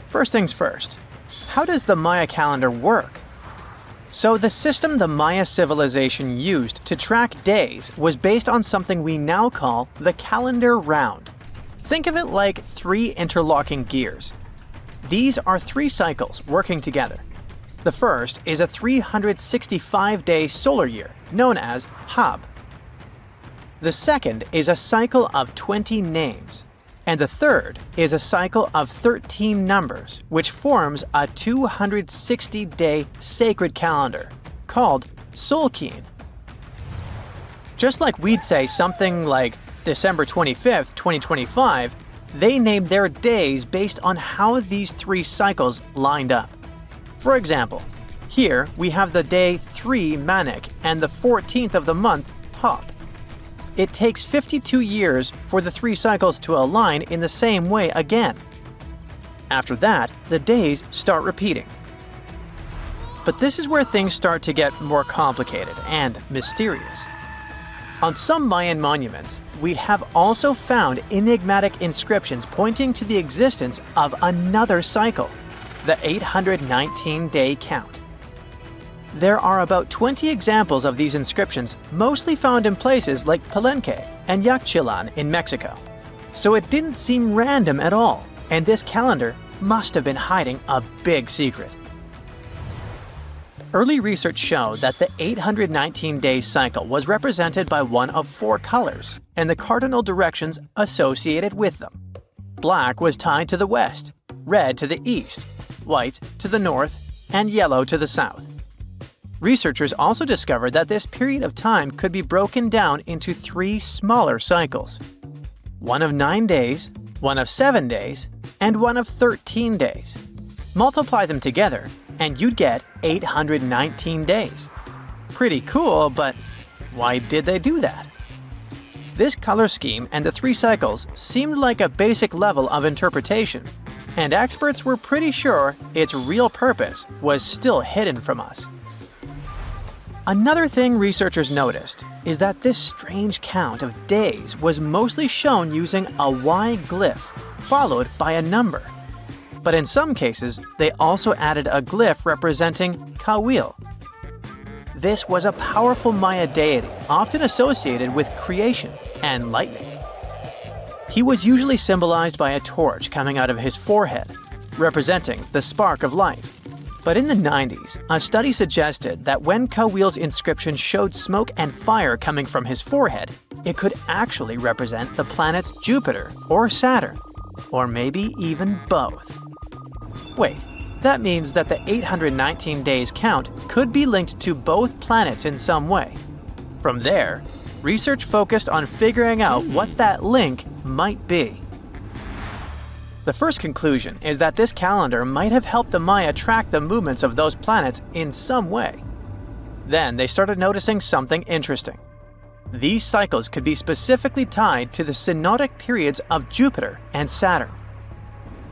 First things first, how does the Maya calendar work? So the system the Maya civilization used to track days was based on something we now call the calendar round. Think of it like 3 interlocking gears. These are 3 cycles working together. The first is a 365-day solar year, known as Hab. The second is a cycle of 20 names. And the third is a cycle of 13 numbers, which forms a 260-day sacred calendar, called Solkeen. Just like we'd say something like December 25th, 2025, they named their days based on how these 3 cycles lined up. For example, here we have the day 3 Manik and the 14th of the month Hop. It takes 52 years for the 3 cycles to align in the same way again. After that, the days start repeating. But this is where things start to get more complicated and mysterious. On some Mayan monuments, we have also found enigmatic inscriptions pointing to the existence of another cycle, the 819-day count. There are about 20 examples of these inscriptions, mostly found in places like Palenque and Yaxchilan in Mexico. So it didn't seem random at all, and this calendar must have been hiding a big secret. Early research showed that the 819-day cycle was represented by one of 4 colors and the cardinal directions associated with them. Black was tied to the west, red to the east, white to the north, and yellow to the south. Researchers also discovered that this period of time could be broken down into 3 smaller cycles: one of 9 days, one of 7 days, and one of 13 days. Multiply them together, and you'd get 819 days. Pretty cool, but why did they do that? This color scheme and the 3 cycles seemed like a basic level of interpretation, and experts were pretty sure its real purpose was still hidden from us. Another thing researchers noticed is that this strange count of days was mostly shown using a Y glyph followed by a number. But in some cases, they also added a glyph representing Kawil. This was a powerful Maya deity often associated with creation and lightning. He was usually symbolized by a torch coming out of his forehead, representing the spark of life. But in the 90s, a study suggested that when Kawil's inscription showed smoke and fire coming from his forehead, it could actually represent the planets Jupiter or Saturn, or maybe even both. Wait, that means that the 819 days count could be linked to both planets in some way. From there, research focused on figuring out what that link might be. The first conclusion is that this calendar might have helped the Maya track the movements of those planets in some way. Then they started noticing something interesting. These cycles could be specifically tied to the synodic periods of Jupiter and Saturn.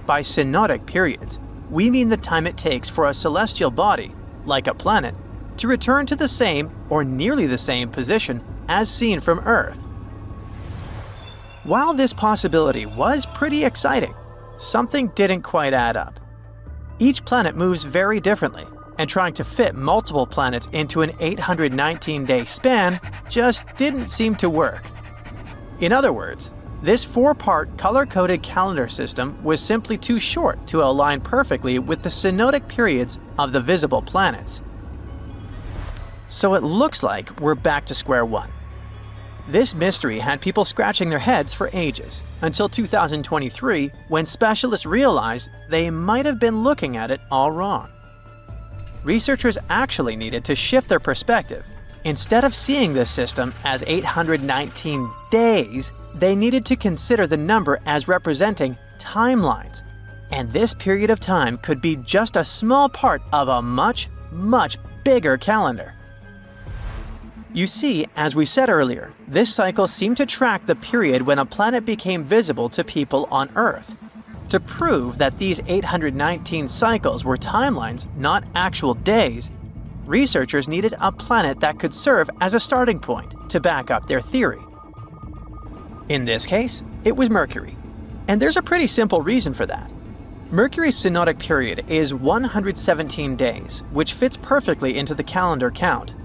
By synodic periods, we mean the time it takes for a celestial body, like a planet, to return to the same or nearly the same position as seen from Earth. While this possibility was pretty exciting, something didn't quite add up. Each planet moves very differently, and trying to fit multiple planets into an 819-day span just didn't seem to work. In other words, this 4-part color-coded calendar system was simply too short to align perfectly with the synodic periods of the visible planets. So it looks like we're back to square one. This mystery had people scratching their heads for ages, until 2023, when specialists realized they might have been looking at it all wrong. Researchers actually needed to shift their perspective. Instead of seeing this system as 819 days, they needed to consider the number as representing timelines. And this period of time could be just a small part of a much, much bigger calendar. You see, as we said earlier, this cycle seemed to track the period when a planet became visible to people on Earth. To prove that these 819 cycles were timelines, not actual days, researchers needed a planet that could serve as a starting point to back up their theory. In this case, it was Mercury. And there's a pretty simple reason for that. Mercury's synodic period is 117 days, which fits perfectly into the calendar count.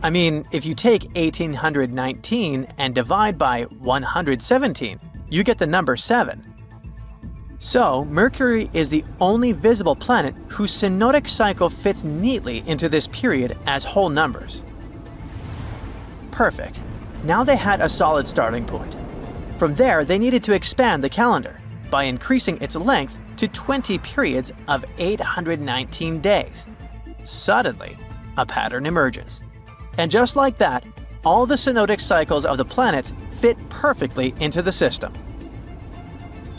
I mean, if you take 1819 and divide by 117, you get the number 7. So, Mercury is the only visible planet whose synodic cycle fits neatly into this period as whole numbers. Perfect. Now they had a solid starting point. From there, they needed to expand the calendar by increasing its length to 20 periods of 819 days. Suddenly, a pattern emerges. And just like that, all the synodic cycles of the planets fit perfectly into the system.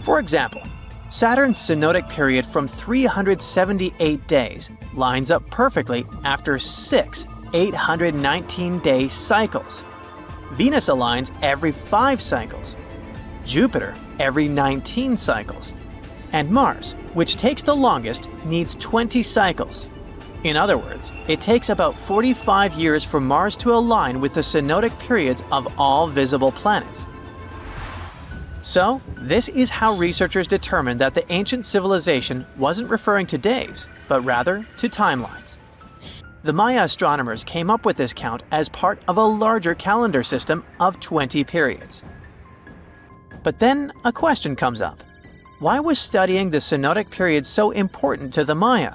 For example, Saturn's synodic period from 378 days lines up perfectly after 6 819-day cycles. Venus aligns every 5 cycles. Jupiter every 19 cycles. And Mars, which takes the longest, needs 20 cycles. In other words, it takes about 45 years for Mars to align with the synodic periods of all visible planets. So, this is how researchers determined that the ancient civilization wasn't referring to days, but rather to timelines. The Maya astronomers came up with this count as part of a larger calendar system of 20 periods. But then a question comes up. Why was studying the synodic periods so important to the Maya?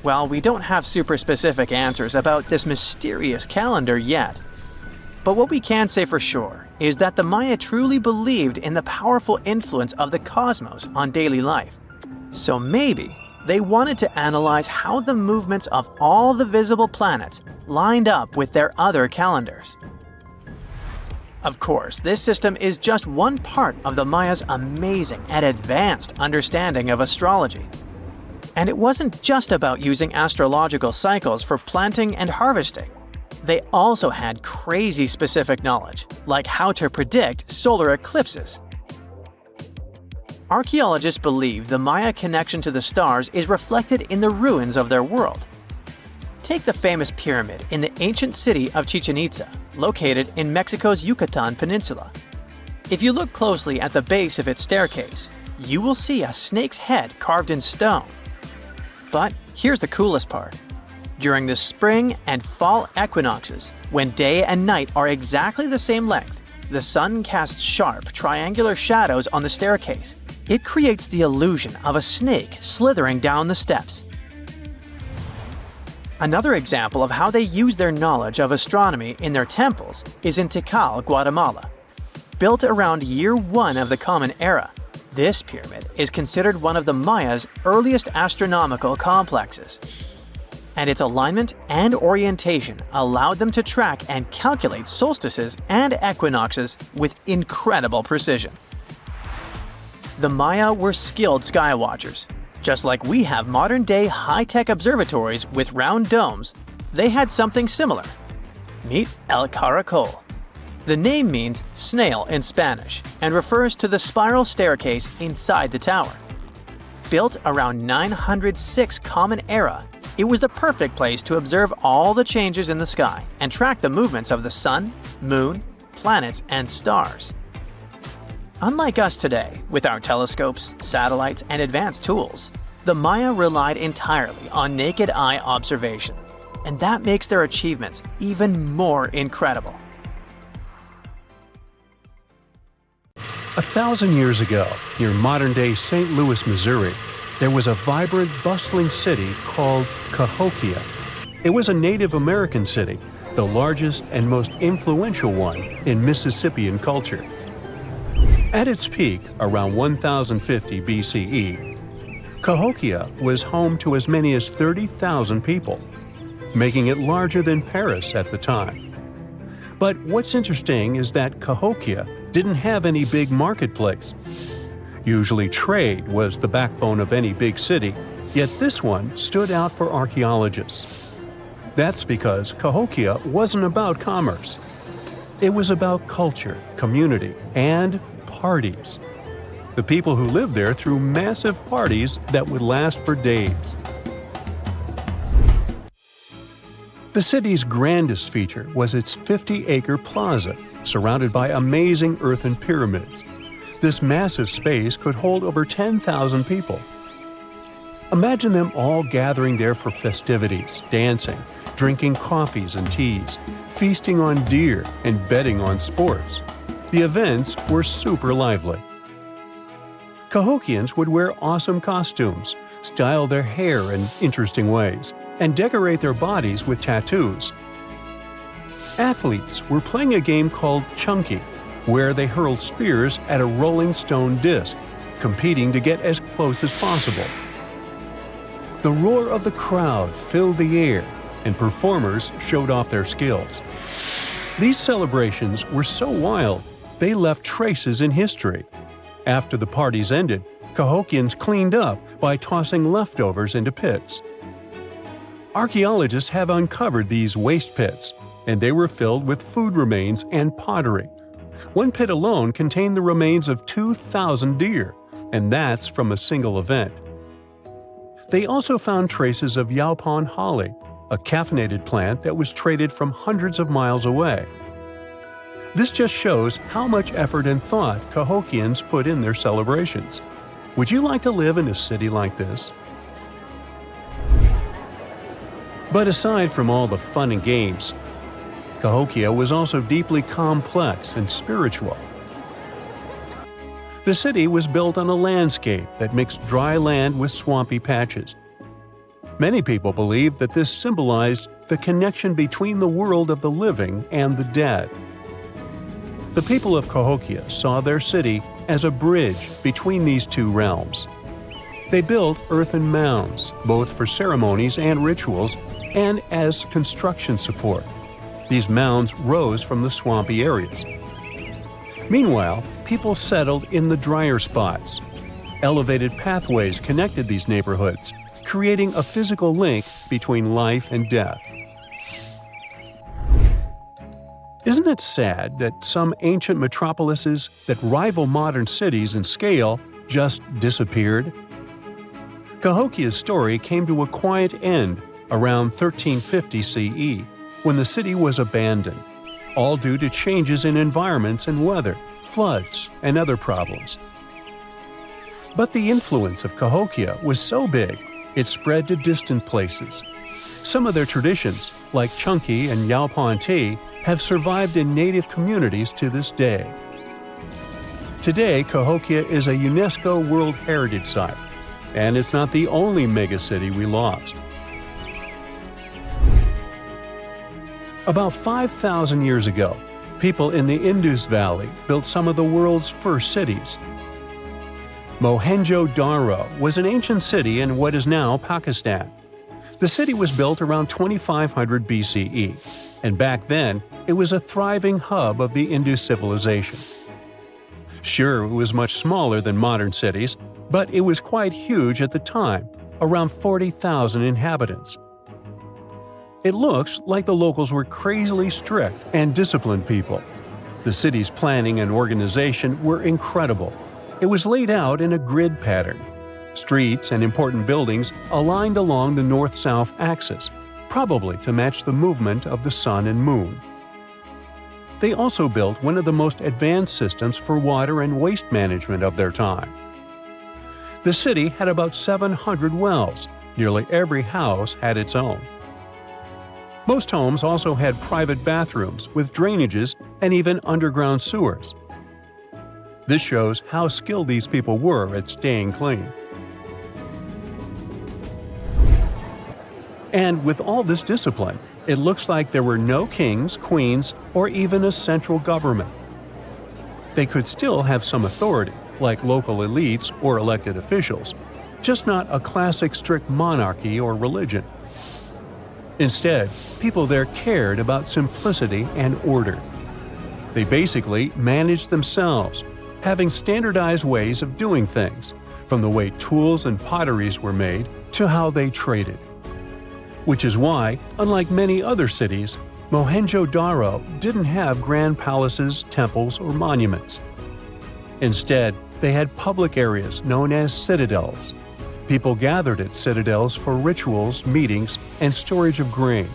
Well, we don't have super specific answers about this mysterious calendar yet. But what we can say for sure is that the Maya truly believed in the powerful influence of the cosmos on daily life. So maybe they wanted to analyze how the movements of all the visible planets lined up with their other calendars. Of course, this system is just one part of the Maya's amazing and advanced understanding of astrology. And it wasn't just about using astrological cycles for planting and harvesting. They also had crazy specific knowledge, like how to predict solar eclipses. Archaeologists believe the Maya connection to the stars is reflected in the ruins of their world. Take the famous pyramid in the ancient city of Chichen Itza, located in Mexico's Yucatan Peninsula. If you look closely at the base of its staircase, you will see a snake's head carved in stone. But here's the coolest part. During the spring and fall equinoxes, when day and night are exactly the same length, the sun casts sharp, triangular shadows on the staircase. It creates the illusion of a snake slithering down the steps. Another example of how they use their knowledge of astronomy in their temples is in Tikal, Guatemala. Built around year 1 of the Common Era, this pyramid is considered one of the Maya's earliest astronomical complexes. And its alignment and orientation allowed them to track and calculate solstices and equinoxes with incredible precision. The Maya were skilled skywatchers. Just like we have modern-day high-tech observatories with round domes, they had something similar. Meet El Caracol. The name means snail in Spanish and refers to the spiral staircase inside the tower. Built around 906 Common Era, it was the perfect place to observe all the changes in the sky and track the movements of the sun, moon, planets, and stars. Unlike us today, with our telescopes, satellites, and advanced tools, the Maya relied entirely on naked eye observation, and that makes their achievements even more incredible. 1,000 years ago, near modern-day St. Louis, Missouri, there was a vibrant, bustling city called Cahokia. It was a Native American city, the largest and most influential one in Mississippian culture. At its peak, around 1050 BCE, Cahokia was home to as many as 30,000 people, making it larger than Paris at the time. But what's interesting is that Cahokia didn't have any big marketplace. Usually trade was the backbone of any big city, yet this one stood out for archaeologists. That's because Cahokia wasn't about commerce. It was about culture, community, and parties. The people who lived there threw massive parties that would last for days. The city's grandest feature was its 50-acre plaza, surrounded by amazing earthen pyramids. This massive space could hold over 10,000 people. Imagine them all gathering there for festivities, dancing, drinking coffees and teas, feasting on deer, and betting on sports. The events were super lively. Cahokians would wear awesome costumes, style their hair in interesting ways, and decorate their bodies with tattoos. Athletes were playing a game called Chunky, where they hurled spears at a rolling stone disc, competing to get as close as possible. The roar of the crowd filled the air, and performers showed off their skills. These celebrations were so wild, they left traces in history. After the parties ended, Cahokians cleaned up by tossing leftovers into pits. Archaeologists have uncovered these waste pits, and they were filled with food remains and pottery. One pit alone contained the remains of 2,000 deer, and that's from a single event. They also found traces of Yaupon holly, a caffeinated plant that was traded from hundreds of miles away. This just shows how much effort and thought Cahokians put in their celebrations. Would you like to live in a city like this? But aside from all the fun and games, Cahokia was also deeply complex and spiritual. The city was built on a landscape that mixed dry land with swampy patches. Many people believe that this symbolized the connection between the world of the living and the dead. The people of Cahokia saw their city as a bridge between these two realms. They built earthen mounds, both for ceremonies and rituals, and as construction support. These mounds rose from the swampy areas. Meanwhile, people settled in the drier spots. Elevated pathways connected these neighborhoods, creating a physical link between life and death. Isn't it sad that some ancient metropolises that rival modern cities in scale just disappeared? Cahokia's story came to a quiet end around 1350 CE, when the city was abandoned, all due to changes in environments and weather, floods, and other problems. But the influence of Cahokia was so big, it spread to distant places. Some of their traditions, like Chunky and Yaupon tea, have survived in native communities to this day. Today, Cahokia is a UNESCO World Heritage Site, and it's not the only megacity we lost. About 5,000 years ago, people in the Indus Valley built some of the world's first cities. Mohenjo-Daro was an ancient city in what is now Pakistan. The city was built around 2500 BCE, and back then, it was a thriving hub of the Indus civilization. Sure, it was much smaller than modern cities, but it was quite huge at the time, around 40,000 inhabitants. It looks like the locals were crazily strict and disciplined people. The city's planning and organization were incredible. It was laid out in a grid pattern. Streets and important buildings aligned along the north-south axis, probably to match the movement of the sun and moon. They also built one of the most advanced systems for water and waste management of their time. The city had about 700 wells. Nearly every house had its own. Most homes also had private bathrooms with drainages and even underground sewers. This shows how skilled these people were at staying clean. And with all this discipline, it looks like there were no kings, queens, or even a central government. They could still have some authority, like local elites or elected officials, just not a classic strict monarchy or religion. Instead, people there cared about simplicity and order. They basically managed themselves, having standardized ways of doing things, from the way tools and potteries were made to how they traded. Which is why, unlike many other cities, Mohenjo-Daro didn't have grand palaces, temples, or monuments. Instead, they had public areas known as citadels. People gathered at citadels for rituals, meetings, and storage of grain.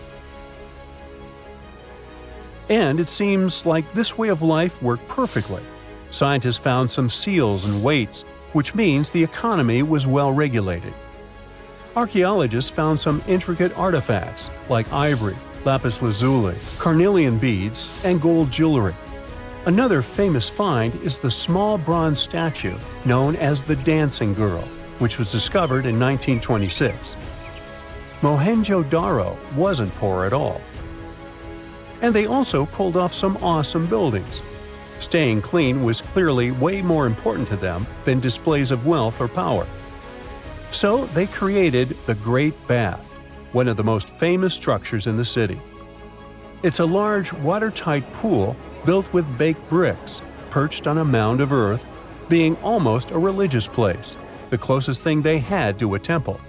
And it seems like this way of life worked perfectly. Scientists found some seals and weights, which means the economy was well regulated. Archaeologists found some intricate artifacts like ivory, lapis lazuli, carnelian beads, and gold jewelry. Another famous find is the small bronze statue known as the Dancing Girl, which was discovered in 1926. Mohenjo-Daro wasn't poor at all. And they also pulled off some awesome buildings. Staying clean was clearly way more important to them than displays of wealth or power. So they created the Great Bath, one of the most famous structures in the city. It's a large, watertight pool built with baked bricks, perched on a mound of earth, being almost a religious place, the closest thing they had to a temple.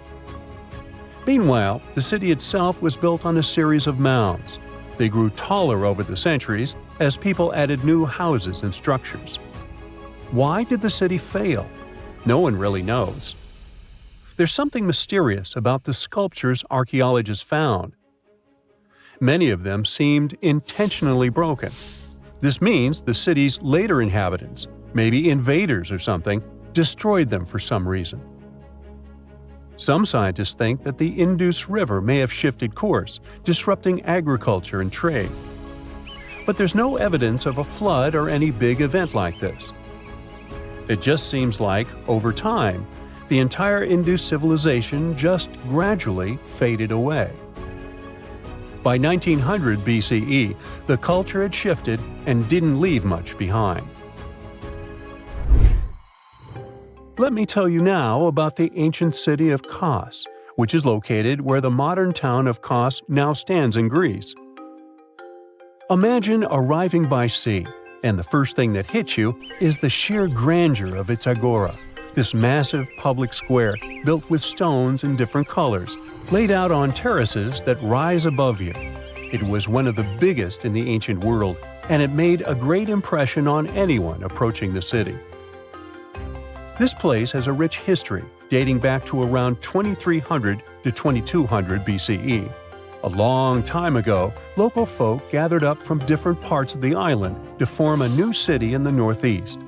Meanwhile, the city itself was built on a series of mounds. They grew taller over the centuries as people added new houses and structures. Why did the city fail? No one really knows. there's something mysterious about the sculptures archaeologists found. Many of them seemed intentionally broken. This means the city's later inhabitants, maybe invaders or something, destroyed them for some reason. Some scientists think that the Indus River may have shifted course, disrupting agriculture and trade. But there's no evidence of a flood or any big event like this. It just seems like, over time, the entire Indus civilization just gradually faded away. By 1900 BCE, the culture had shifted and didn't leave much behind. Let me tell you now about the ancient city of Kos, which is located where the modern town of Kos now stands in Greece. Imagine arriving by sea, and the first thing that hits you is the sheer grandeur of its agora, this massive public square built with stones in different colors, laid out on terraces that rise above you. It was one of the biggest in the ancient world, and it made a great impression on anyone approaching the city. This place has a rich history, dating back to around 2300 to 2200 BCE. A long time ago, local folk gathered up from different parts of the island to form a new city in the northeast.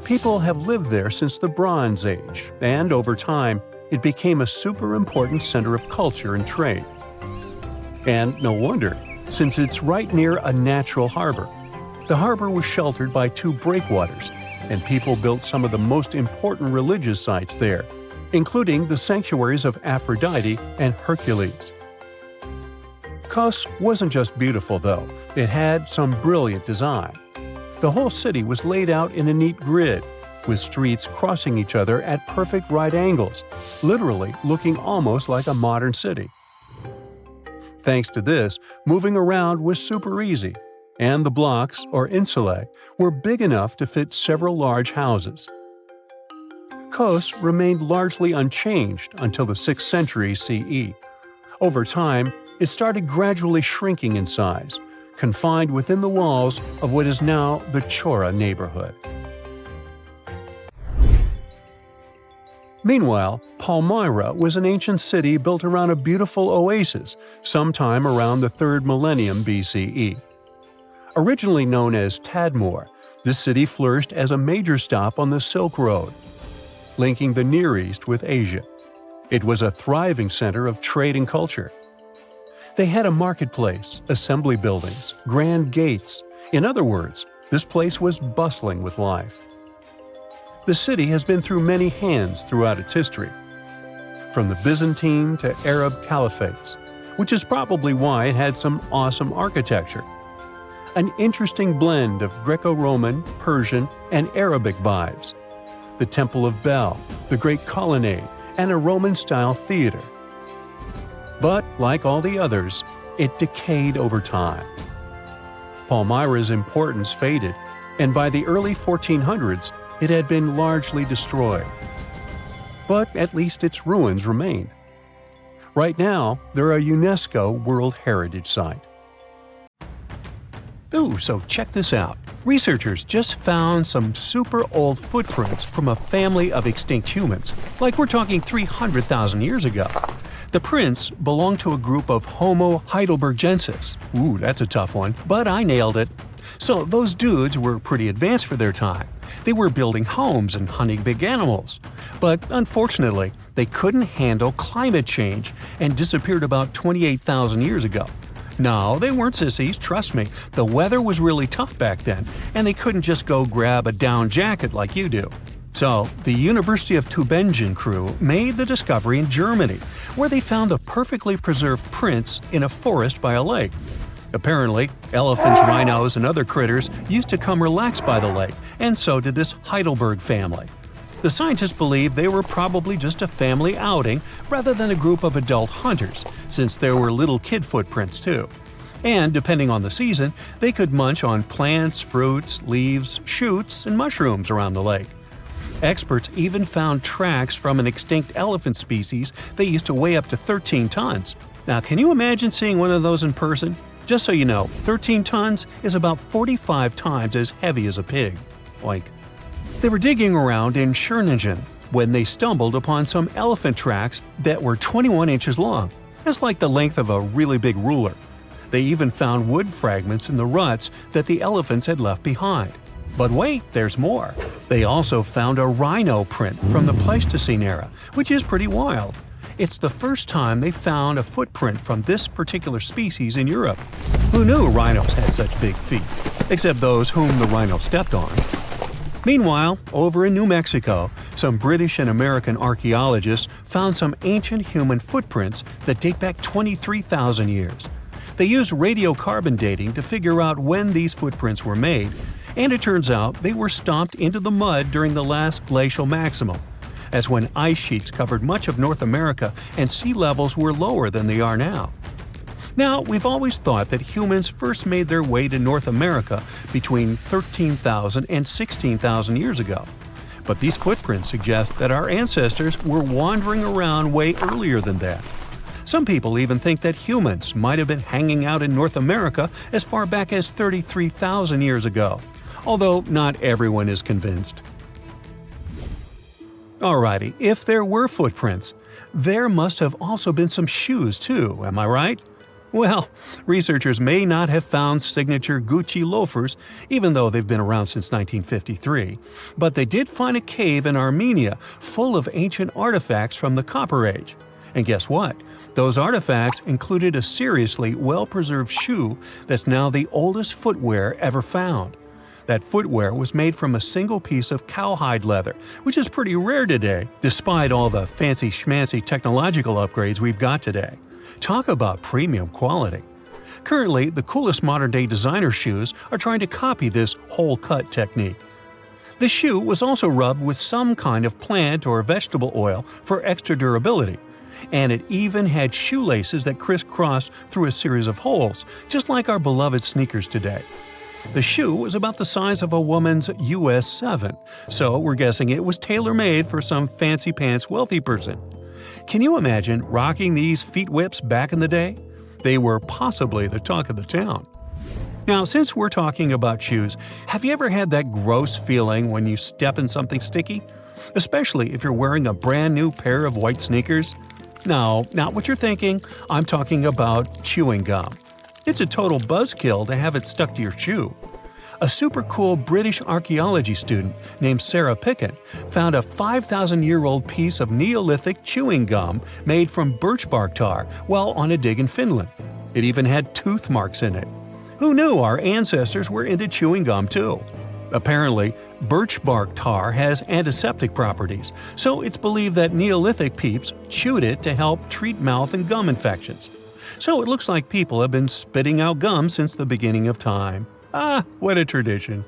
People have lived there since the Bronze Age, and over time, it became a super important center of culture and trade. And no wonder, since it's right near a natural harbor. The harbor was sheltered by two breakwaters, and people built some of the most important religious sites there, including the sanctuaries of Aphrodite and Hercules. Kos wasn't just beautiful, though. It had some brilliant design. The whole city was laid out in a neat grid, with streets crossing each other at perfect right angles, literally looking almost like a modern city. Thanks to this, moving around was super easy, and the blocks, or insulae, were big enough to fit several large houses. Kos remained largely unchanged until the 6th century CE. Over time, it started gradually shrinking in size, confined within the walls of what is now the Chora neighborhood. Meanwhile, Palmyra was an ancient city built around a beautiful oasis sometime around the 3rd millennium BCE. Originally known as Tadmor, this city flourished as a major stop on the Silk Road, linking the Near East with Asia. It was a thriving center of trade and culture. They had a marketplace, assembly buildings, grand gates. In other words, this place was bustling with life. The city has been through many hands throughout its history, from the Byzantine to Arab caliphates, which is probably why it had some awesome architecture. An interesting blend of Greco-Roman, Persian, and Arabic vibes. The Temple of Bel, the Great Colonnade, and a Roman-style theater. But, like all the others, it decayed over time. Palmyra's importance faded, and by the early 1400s, it had been largely destroyed. But at least its ruins remain. Right now, they're a UNESCO World Heritage Site. Ooh, so check this out. Researchers just found some super old footprints from a family of extinct humans, like we're talking 300,000 years ago. The prints belong to a group of Homo heidelbergensis. Ooh, that's a tough one, but I nailed it. So those dudes were pretty advanced for their time. They were building homes and hunting big animals. But unfortunately, they couldn't handle climate change and disappeared about 28,000 years ago. No, they weren't sissies, trust me. The weather was really tough back then, and they couldn't just go grab a down jacket like you do. So, the University of Tübingen crew made the discovery in Germany, where they found the perfectly preserved prints in a forest by a lake. Apparently, elephants, rhinos, and other critters used to come relax by the lake, and so did this Heidelberg family. The scientists believe they were probably just a family outing rather than a group of adult hunters, since there were little kid footprints too. And depending on the season, they could munch on plants, fruits, leaves, shoots, and mushrooms around the lake. Experts even found tracks from an extinct elephant species that used to weigh up to 13 tons. Now, can you imagine seeing one of those in person? Just so you know, 13 tons is about 45 times as heavy as a pig. Like, they were digging around in Schöningen, when they stumbled upon some elephant tracks that were 21 inches long. That's like the length of a really big ruler. They even found wood fragments in the ruts that the elephants had left behind. But wait, there's more. They also found a rhino print from the Pleistocene era, which is pretty wild. It's the first time they found a footprint from this particular species in Europe. Who knew rhinos had such big feet? Except those whom the rhino stepped on. Meanwhile, over in New Mexico, some British and American archaeologists found some ancient human footprints that date back 23,000 years. They used radiocarbon dating to figure out when these footprints were made, and it turns out they were stomped into the mud during the last glacial maximum. That's when ice sheets covered much of North America and sea levels were lower than they are now. Now, we've always thought that humans first made their way to North America between 13,000 and 16,000 years ago. But these footprints suggest that our ancestors were wandering around way earlier than that. Some people even think that humans might have been hanging out in North America as far back as 33,000 years ago, although not everyone is convinced. Alrighty, if there were footprints, there must have also been some shoes too, am I right? Well, researchers may not have found signature Gucci loafers, even though they've been around since 1953, but they did find a cave in Armenia full of ancient artifacts from the Copper Age. And guess what? Those artifacts included a seriously well-preserved shoe that's now the oldest footwear ever found. That footwear was made from a single piece of cowhide leather, which is pretty rare today, despite all the fancy schmancy technological upgrades we've got today. Talk about premium quality. Currently, the coolest modern-day designer shoes are trying to copy this hole-cut technique. The shoe was also rubbed with some kind of plant or vegetable oil for extra durability, and it even had shoelaces that crisscrossed through a series of holes, just like our beloved sneakers today. The shoe was about the size of a woman's US 7, so we're guessing it was tailor-made for some fancy-pants wealthy person. Can you imagine rocking these feet whips back in the day? They were possibly the talk of the town. Now, since we're talking about shoes, have you ever had that gross feeling when you step in something sticky? Especially if you're wearing a brand new pair of white sneakers? No, not what you're thinking. I'm talking about chewing gum. It's a total buzzkill to have it stuck to your shoe. A super cool British archaeology student named Sarah Pickett found a 5,000-year-old piece of Neolithic chewing gum made from birch bark tar while on a dig in Finland. It even had tooth marks in it. Who knew our ancestors were into chewing gum too? Apparently, birch bark tar has antiseptic properties, so it's believed that Neolithic peeps chewed it to help treat mouth and gum infections. So it looks like people have been spitting out gum since the beginning of time. Ah, what a tradition.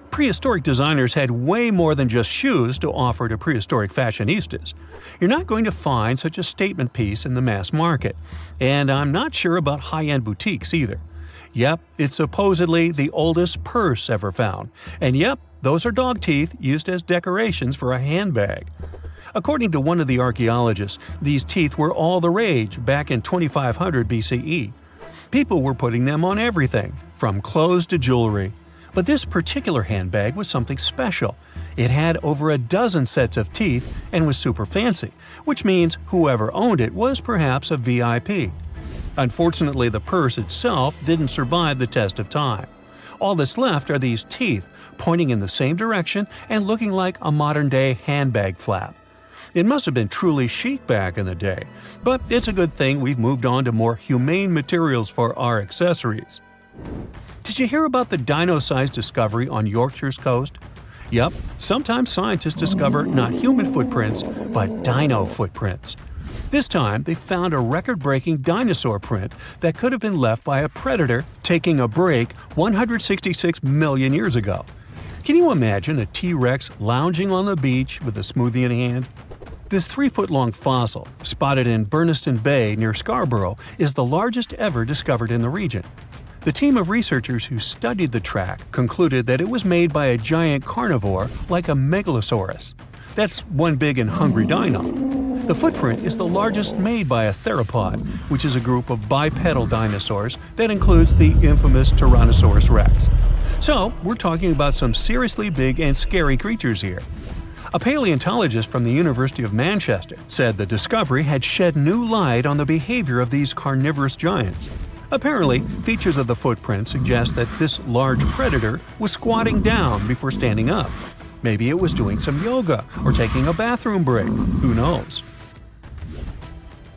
Prehistoric designers had way more than just shoes to offer to prehistoric fashionistas. You're not going to find such a statement piece in the mass market, and I'm not sure about high-end boutiques either. Yep, it's supposedly the oldest purse ever found, and yep, those are dog teeth used as decorations for a handbag. According to one of the archaeologists, these teeth were all the rage back in 2500 BCE. People were putting them on everything, from clothes to jewelry. But this particular handbag was something special. It had over a dozen sets of teeth and was super fancy, which means whoever owned it was perhaps a VIP. Unfortunately, the purse itself didn't survive the test of time. All that's left are these teeth, pointing in the same direction and looking like a modern-day handbag flap. It must have been truly chic back in the day, but it's a good thing we've moved on to more humane materials for our accessories. Did you hear about the dino-sized discovery on Yorkshire's coast? Yep, sometimes scientists discover not human footprints, but dino footprints. This time, they found a record-breaking dinosaur print that could have been left by a predator taking a break 166 million years ago. Can you imagine a T-Rex lounging on the beach with a smoothie in hand? This 3-foot-long fossil, spotted in Burniston Bay near Scarborough, is the largest ever discovered in the region. The team of researchers who studied the track concluded that it was made by a giant carnivore like a megalosaurus. That's one big and hungry dino. The footprint is the largest made by a theropod, which is a group of bipedal dinosaurs that includes the infamous Tyrannosaurus rex. So, we're talking about some seriously big and scary creatures here. A paleontologist from the University of Manchester said the discovery had shed new light on the behavior of these carnivorous giants. Apparently, features of the footprint suggest that this large predator was squatting down before standing up. Maybe it was doing some yoga or taking a bathroom break. Who knows?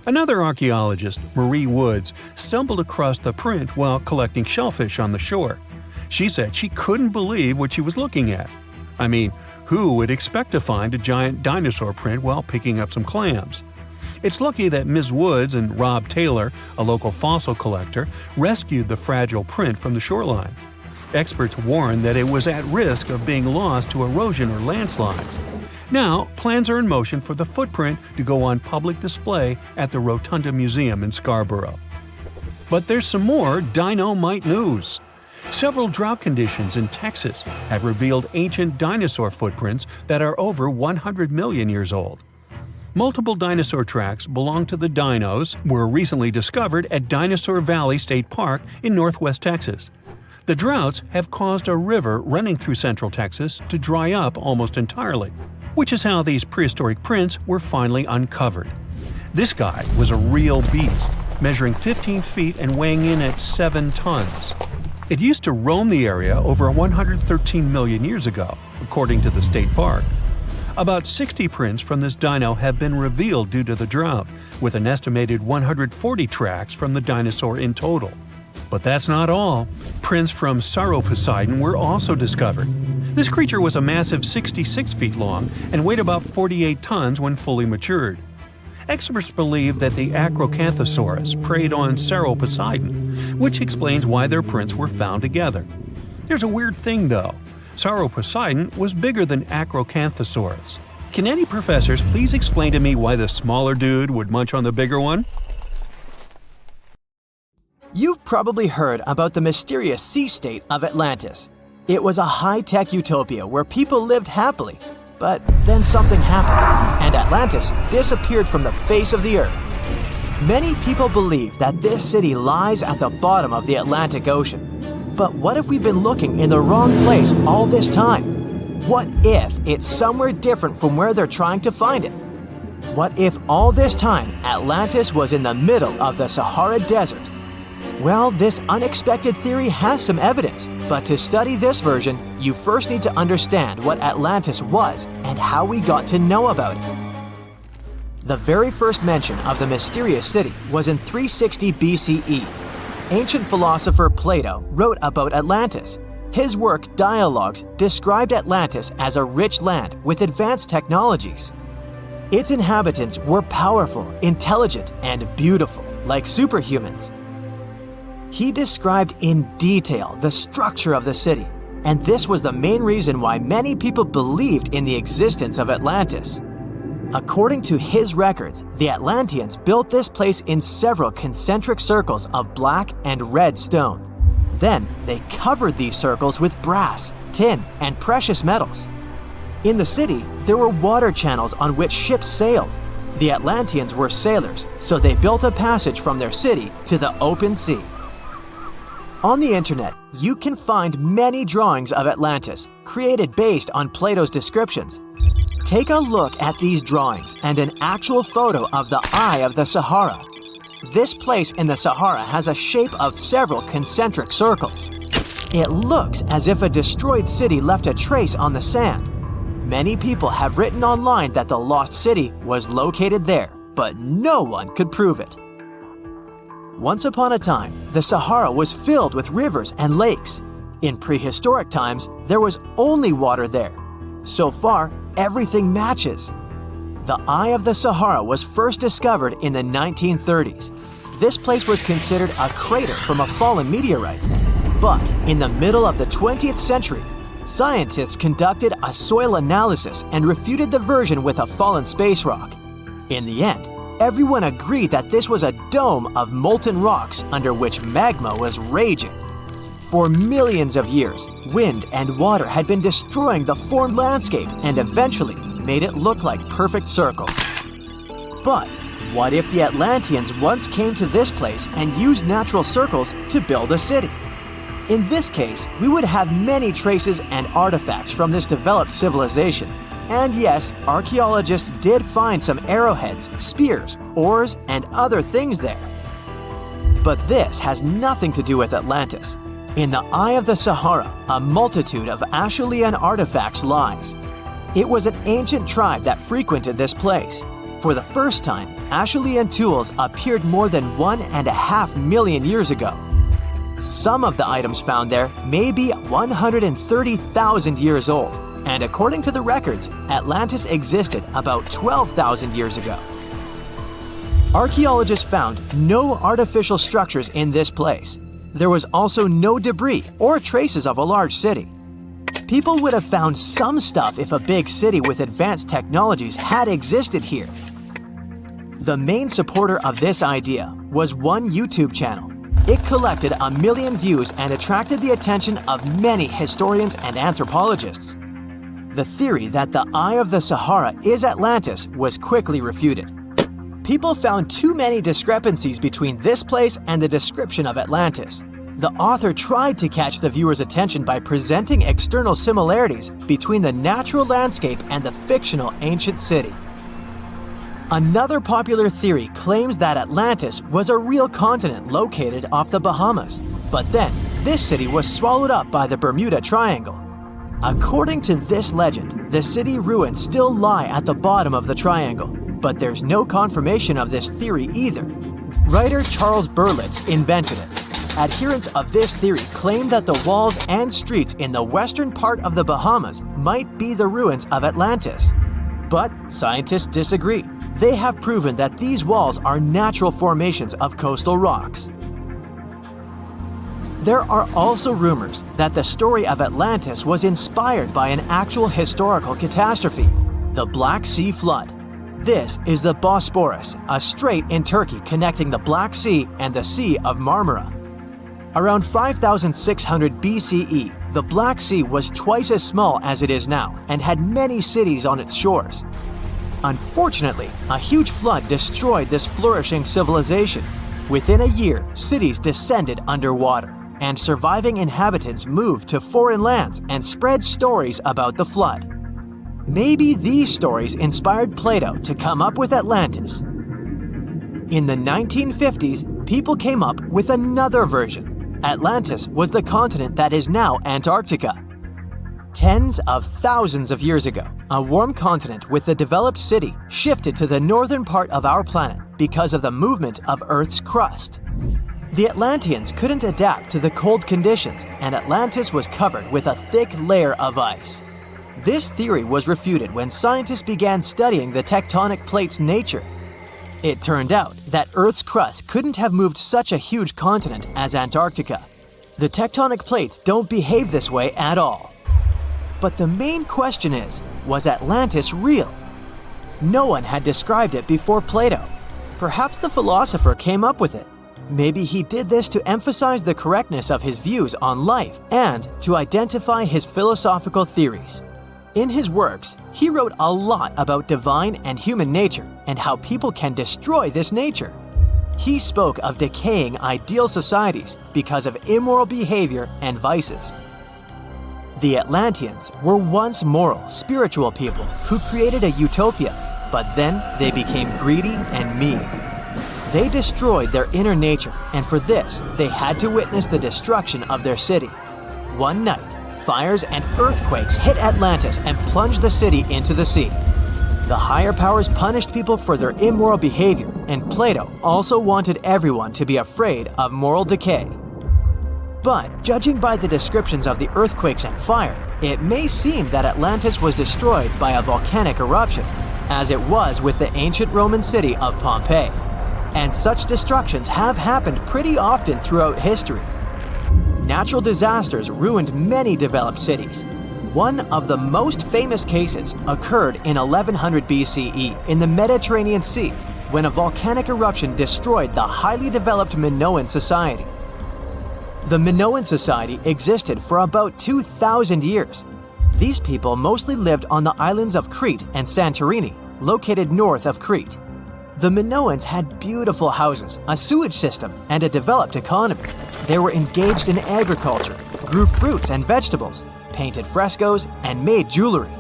Another archaeologist, Marie Woods, stumbled across the print while collecting shellfish on the shore. She said she couldn't believe what she was looking at. I mean, who would expect to find a giant dinosaur print while picking up some clams? It's lucky that Ms. Woods and Rob Taylor, a local fossil collector, rescued the fragile print from the shoreline. Experts warned that it was at risk of being lost to erosion or landslides. Now, plans are in motion for the footprint to go on public display at the Rotunda Museum in Scarborough. But there's some more dino-mite news. Several drought conditions in Texas have revealed ancient dinosaur footprints that are over 100 million years old. Multiple dinosaur tracks belong to the dinos were recently discovered at Dinosaur Valley State Park in northwest Texas. The droughts have caused a river running through central Texas to dry up almost entirely, which is how these prehistoric prints were finally uncovered. This guy was a real beast, measuring 15 feet and weighing in at 7 tons. It used to roam the area over 113 million years ago, according to the state park. About 60 prints from this dino have been revealed due to the drought, with an estimated 140 tracks from the dinosaur in total. But that's not all. Prints from Sauroposeidon were also discovered. This creature was a massive 66 feet long and weighed about 48 tons when fully matured. Experts believe that the Acrocanthosaurus preyed on Sauroposeidon, which explains why their prints were found together. There's a weird thing though. Sauroposeidon was bigger than Acrocanthosaurus. Can any professors please explain to me why the smaller dude would munch on the bigger one? You've probably heard about the mysterious sea state of Atlantis. It was a high-tech utopia where people lived happily, but then something happened, and Atlantis disappeared from the face of the earth. Many people believe that this city lies at the bottom of the Atlantic Ocean. But what if we've been looking in the wrong place all this time? What if it's somewhere different from where they're trying to find it? What if all this time Atlantis was in the middle of the Sahara Desert? Well, this unexpected theory has some evidence, but to study this version, you first need to understand what Atlantis was and how we got to know about it. The very first mention of the mysterious city was in 360 BCE. Ancient philosopher Plato wrote about Atlantis. His work, Dialogues, described Atlantis as a rich land with advanced technologies. Its inhabitants were powerful, intelligent, and beautiful, like superhumans. He described in detail the structure of the city, and this was the main reason why many people believed in the existence of Atlantis. According to his records, the Atlanteans built this place in several concentric circles of black and red stone. Then they covered these circles with brass, tin, and precious metals. In the city, there were water channels on which ships sailed. The Atlanteans were sailors, so they built a passage from their city to the open sea. On the internet, you can find many drawings of Atlantis, created based on Plato's descriptions. Take a look at these drawings and an actual photo of the Eye of the Sahara. This place in the Sahara has a shape of several concentric circles. It looks as if a destroyed city left a trace on the sand. Many people have written online that the lost city was located there, but no one could prove it. Once upon a time, the Sahara was filled with rivers and lakes. In prehistoric times, there was only water there. So far, everything matches. The Eye of the Sahara was first discovered in the 1930s. This place was considered a crater from a fallen meteorite. But in the middle of the 20th century, scientists conducted a soil analysis and refuted the version with a fallen space rock. In the end, everyone agreed that this was a dome of molten rocks under which magma was raging. For millions of years, wind and water had been destroying the formed landscape and eventually made it look like perfect circles. But what if the Atlanteans once came to this place and used natural circles to build a city? In this case, we would have many traces and artifacts from this developed civilization. And yes, archaeologists did find some arrowheads, spears, oars, and other things there. But this has nothing to do with Atlantis. In the eye of the Sahara, a multitude of Acheulean artifacts lies. It was an ancient tribe that frequented this place. For the first time, Acheulean tools appeared more than 1.5 million years ago. Some of the items found there may be 130,000 years old, and according to the records, Atlantis existed about 12,000 years ago. Archaeologists found no artificial structures in this place. There was also no debris or traces of a large city. People would have found some stuff if a big city with advanced technologies had existed here. The main supporter of this idea was one YouTube channel. It collected 1 million views and attracted the attention of many historians and anthropologists. The theory that the Eye of the Sahara is Atlantis was quickly refuted. People found too many discrepancies between this place and the description of Atlantis. The author tried to catch the viewer's attention by presenting external similarities between the natural landscape and the fictional ancient city. Another popular theory claims that Atlantis was a real continent located off the Bahamas, but then this city was swallowed up by the Bermuda Triangle. According to this legend, the city ruins still lie at the bottom of the triangle, but there's no confirmation of this theory either. Writer Charles Berlitz invented it. Adherents of this theory claim that the walls and streets in the western part of the Bahamas might be the ruins of Atlantis. But scientists disagree. They have proven that these walls are natural formations of coastal rocks. There are also rumors that the story of Atlantis was inspired by an actual historical catastrophe, the Black Sea Flood. This is the Bosporus, a strait in Turkey connecting the Black Sea and the Sea of Marmara. Around 5600 BCE, the Black Sea was twice as small as it is now and had many cities on its shores. Unfortunately, a huge flood destroyed this flourishing civilization. Within a year, cities descended underwater, and surviving inhabitants moved to foreign lands and spread stories about the flood. Maybe these stories inspired Plato to come up with Atlantis. In the 1950s, people came up with another version. Atlantis was the continent that is now Antarctica. Tens of thousands of years ago, a warm continent with a developed city shifted to the northern part of our planet because of the movement of Earth's crust. The Atlanteans couldn't adapt to the cold conditions, and Atlantis was covered with a thick layer of ice. This theory was refuted when scientists began studying the tectonic plates' nature. It turned out that Earth's crust couldn't have moved such a huge continent as Antarctica. The tectonic plates don't behave this way at all. But the main question is, was Atlantis real? No one had described it before Plato. Perhaps the philosopher came up with it. Maybe he did this to emphasize the correctness of his views on life and to identify his philosophical theories. In his works, he wrote a lot about divine and human nature and how people can destroy this nature. He spoke of decaying ideal societies because of immoral behavior and vices. The Atlanteans were once moral, spiritual people who created a utopia, but then they became greedy and mean. They destroyed their inner nature, and for this, they had to witness the destruction of their city. One night, fires and earthquakes hit Atlantis and plunged the city into the sea. The higher powers punished people for their immoral behavior, and Plato also wanted everyone to be afraid of moral decay. But judging by the descriptions of the earthquakes and fire, it may seem that Atlantis was destroyed by a volcanic eruption, as it was with the ancient Roman city of Pompeii. And such destructions have happened pretty often throughout history. Natural disasters ruined many developed cities. One of the most famous cases occurred in 1100 BCE in the Mediterranean Sea, when a volcanic eruption destroyed the highly developed Minoan society. The Minoan society existed for about 2,000 years. These people mostly lived on the islands of Crete and Santorini, located north of Crete. The Minoans had beautiful houses, a sewage system, and a developed economy. They were engaged in agriculture, grew fruits and vegetables, painted frescoes, and made jewelry.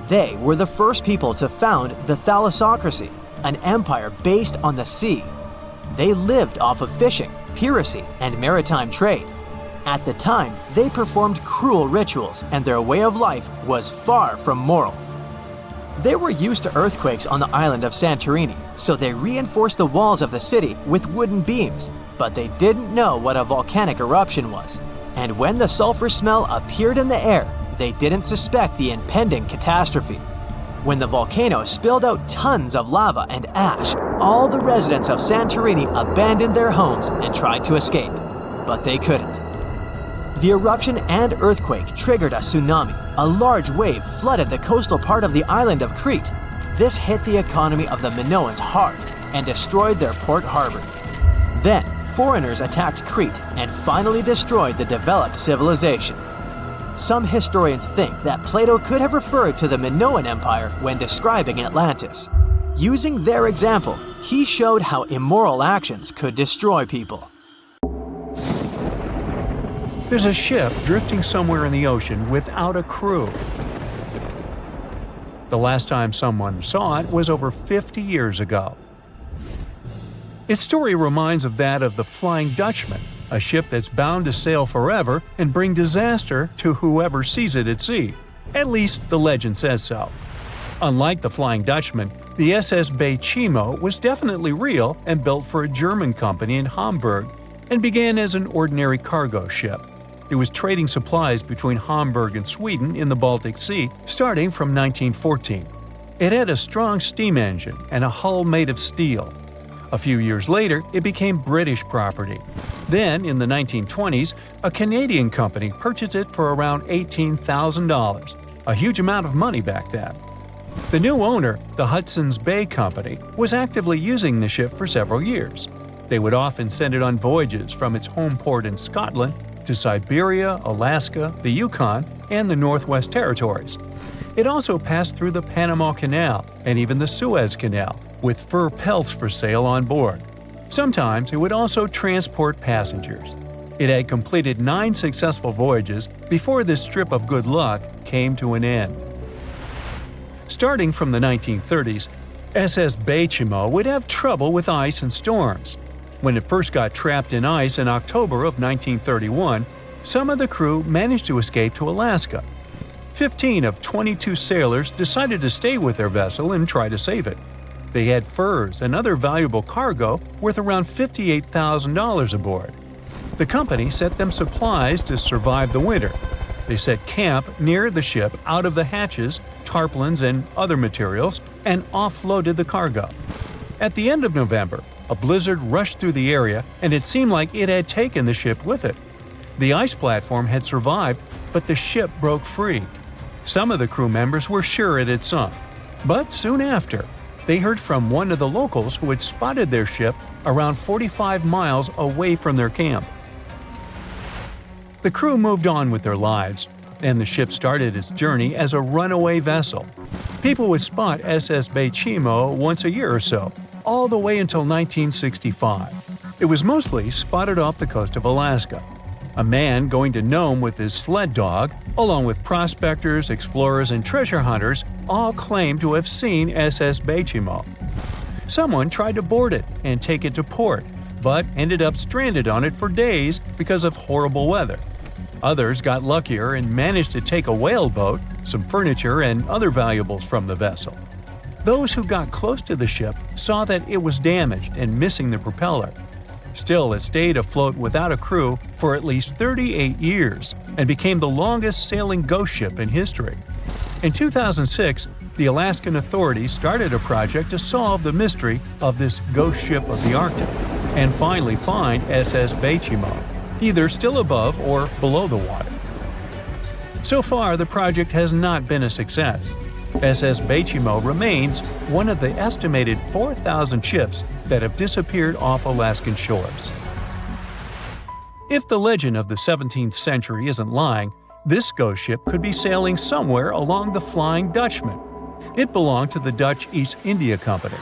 They were the first people to found the thalassocracy, an empire based on the sea. They lived off of fishing, piracy, and maritime trade. At the time, they performed cruel rituals, and their way of life was far from moral. They were used to earthquakes on the island of Santorini, so they reinforced the walls of the city with wooden beams, but they didn't know what a volcanic eruption was. And when the sulfur smell appeared in the air, they didn't suspect the impending catastrophe. When the volcano spilled out tons of lava and ash, all the residents of Santorini abandoned their homes and tried to escape, but they couldn't. The eruption and earthquake triggered a tsunami. A large wave flooded the coastal part of the island of Crete. This hit the economy of the Minoans hard and destroyed their port harbor. Then, foreigners attacked Crete and finally destroyed the developed civilization. Some historians think that Plato could have referred to the Minoan Empire when describing Atlantis. Using their example, he showed how immoral actions could destroy people. There's a ship drifting somewhere in the ocean without a crew. The last time someone saw it was over 50 years ago. Its story reminds of that of the Flying Dutchman, a ship that's bound to sail forever and bring disaster to whoever sees it at sea. At least the legend says so. Unlike the Flying Dutchman, the SS Bay Chimo was definitely real and built for a German company in Hamburg and began as an ordinary cargo ship. It was trading supplies between Hamburg and Sweden in the Baltic Sea starting from 1914. It had a strong steam engine and a hull made of steel. A few years later, it became British property. Then, in the 1920s, a Canadian company purchased it for around $18,000, a huge amount of money back then. The new owner, the Hudson's Bay Company, was actively using the ship for several years. They would often send it on voyages from its home port in Scotland to Siberia, Alaska, the Yukon, and the Northwest Territories. It also passed through the Panama Canal and even the Suez Canal, with fur pelts for sale on board. Sometimes it would also transport passengers. It had completed 9 successful voyages before this strip of good luck came to an end. Starting from the 1930s, SS Bay Chimo would have trouble with ice and storms. When it first got trapped in ice in October of 1931, some of the crew managed to escape to Alaska. 15 of 22 sailors decided to stay with their vessel and try to save it. They had furs and other valuable cargo worth around $58,000 aboard. The company sent them supplies to survive the winter. They set camp near the ship out of the hatches, tarpaulins, and other materials, and offloaded the cargo. At the end of November, a blizzard rushed through the area, and it seemed like it had taken the ship with it. The ice platform had survived, but the ship broke free. Some of the crew members were sure it had sunk. But soon after, they heard from one of the locals who had spotted their ship around 45 miles away from their camp. The crew moved on with their lives, and the ship started its journey as a runaway vessel. People would spot SS Bay Chimo once a year or so, all the way until 1965. It was mostly spotted off the coast of Alaska. A man going to Nome with his sled dog, along with prospectors, explorers, and treasure hunters, all claimed to have seen SS Bay Chimo. Someone tried to board it and take it to port, but ended up stranded on it for days because of horrible weather. Others got luckier and managed to take a whaleboat, some furniture, and other valuables from the vessel. Those who got close to the ship saw that it was damaged and missing the propeller. Still, it stayed afloat without a crew for at least 38 years and became the longest sailing ghost ship in history. In 2006, the Alaskan authorities started a project to solve the mystery of this ghost ship of the Arctic and finally find SS Bay Chimo, either still above or below the water. So far, the project has not been a success. SS Bay Chimo remains one of the estimated 4,000 ships that have disappeared off Alaskan shores. If the legend of the 17th century isn't lying, this ghost ship could be sailing somewhere along the Flying Dutchman. It belonged to the Dutch East India Company.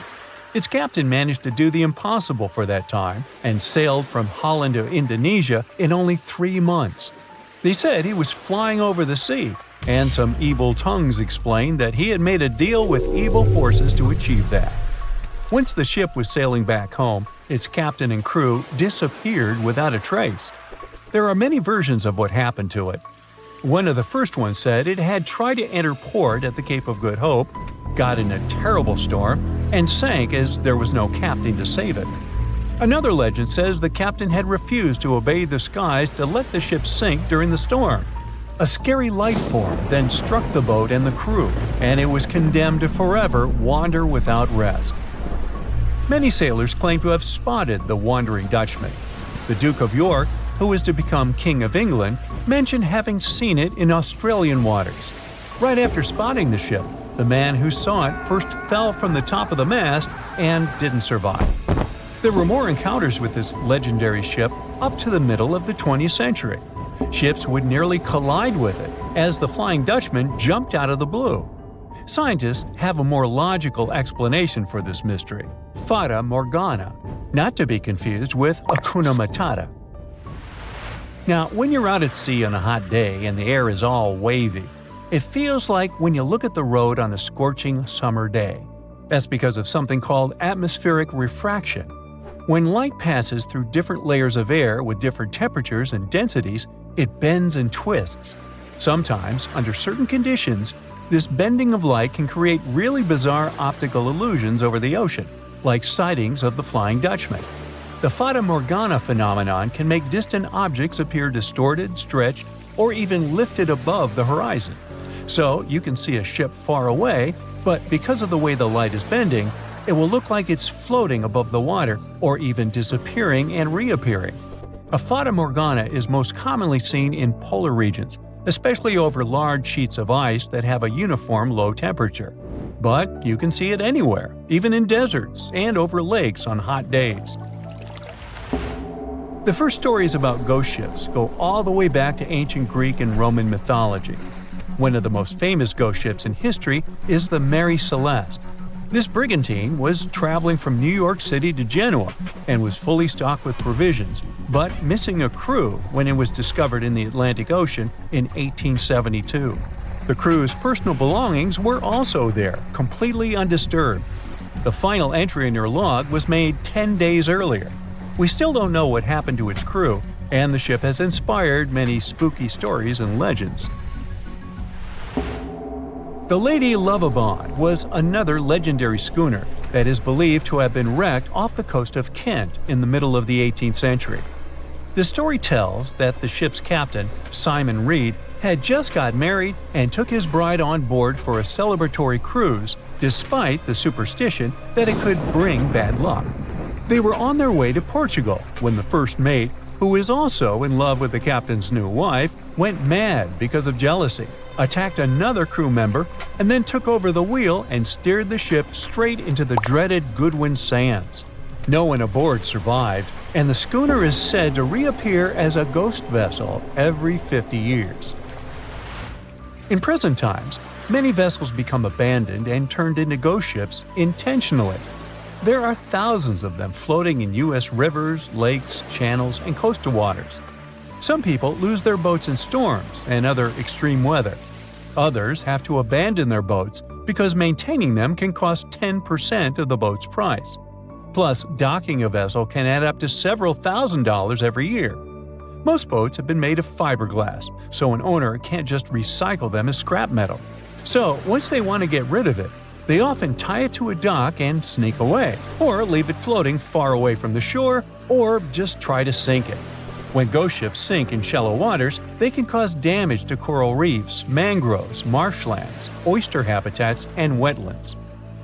Its captain managed to do the impossible for that time and sailed from Holland to Indonesia in only 3 months. They said he was flying over the sea, and some evil tongues explained that he had made a deal with evil forces to achieve that. Once the ship was sailing back home, its captain and crew disappeared without a trace. There are many versions of what happened to it. One of the first ones said it had tried to enter port at the Cape of Good Hope, got in a terrible storm, and sank as there was no captain to save it. Another legend says the captain had refused to obey the skies to let the ship sink during the storm. A scary life form then struck the boat and the crew, and it was condemned to forever wander without rest. Many sailors claim to have spotted the Wandering Dutchman. The Duke of York, who was to become King of England, mentioned having seen it in Australian waters. Right after spotting the ship, the man who saw it first fell from the top of the mast and didn't survive. There were more encounters with this legendary ship up to the middle of the 20th century. Ships would nearly collide with it as the Flying Dutchman jumped out of the blue. Scientists have a more logical explanation for this mystery: Fata Morgana, not to be confused with Hakuna Matata. Now, when you're out at sea on a hot day and the air is all wavy, it feels like when you look at the road on a scorching summer day. That's because of something called atmospheric refraction. When light passes through different layers of air with different temperatures and densities, it bends and twists. Sometimes, under certain conditions, this bending of light can create really bizarre optical illusions over the ocean, like sightings of the Flying Dutchman. The Fata Morgana phenomenon can make distant objects appear distorted, stretched, or even lifted above the horizon. So you can see a ship far away, but because of the way the light is bending, it will look like it's floating above the water or even disappearing and reappearing. A Fata Morgana is most commonly seen in polar regions, especially over large sheets of ice that have a uniform low temperature. But you can see it anywhere, even in deserts and over lakes on hot days. The first stories about ghost ships go all the way back to ancient Greek and Roman mythology. One of the most famous ghost ships in history is the Mary Celeste. This brigantine was traveling from New York City to Genoa and was fully stocked with provisions, but missing a crew when it was discovered in the Atlantic Ocean in 1872. The crew's personal belongings were also there, completely undisturbed. The final entry in their log was made 10 days earlier. We still don't know what happened to its crew, and the ship has inspired many spooky stories and legends. The Lady Lovibond was another legendary schooner that is believed to have been wrecked off the coast of Kent in the middle of the 18th century. The story tells that the ship's captain, Simon Reed, had just got married and took his bride on board for a celebratory cruise, despite the superstition that it could bring bad luck. They were on their way to Portugal when the first mate, who is also in love with the captain's new wife, went mad because of jealousy, attacked another crew member, and then took over the wheel and steered the ship straight into the dreaded Goodwin Sands. No one aboard survived, and the schooner is said to reappear as a ghost vessel every 50 years. In present times, many vessels become abandoned and turned into ghost ships intentionally. There are thousands of them floating in U.S. rivers, lakes, channels, and coastal waters. Some people lose their boats in storms and other extreme weather. Others have to abandon their boats because maintaining them can cost 10% of the boat's price. Plus, docking a vessel can add up to several $1,000s every year. Most boats have been made of fiberglass, so an owner can't just recycle them as scrap metal. So, once they want to get rid of it, they often tie it to a dock and sneak away, or leave it floating far away from the shore, or just try to sink it. When ghost ships sink in shallow waters, they can cause damage to coral reefs, mangroves, marshlands, oyster habitats, and wetlands.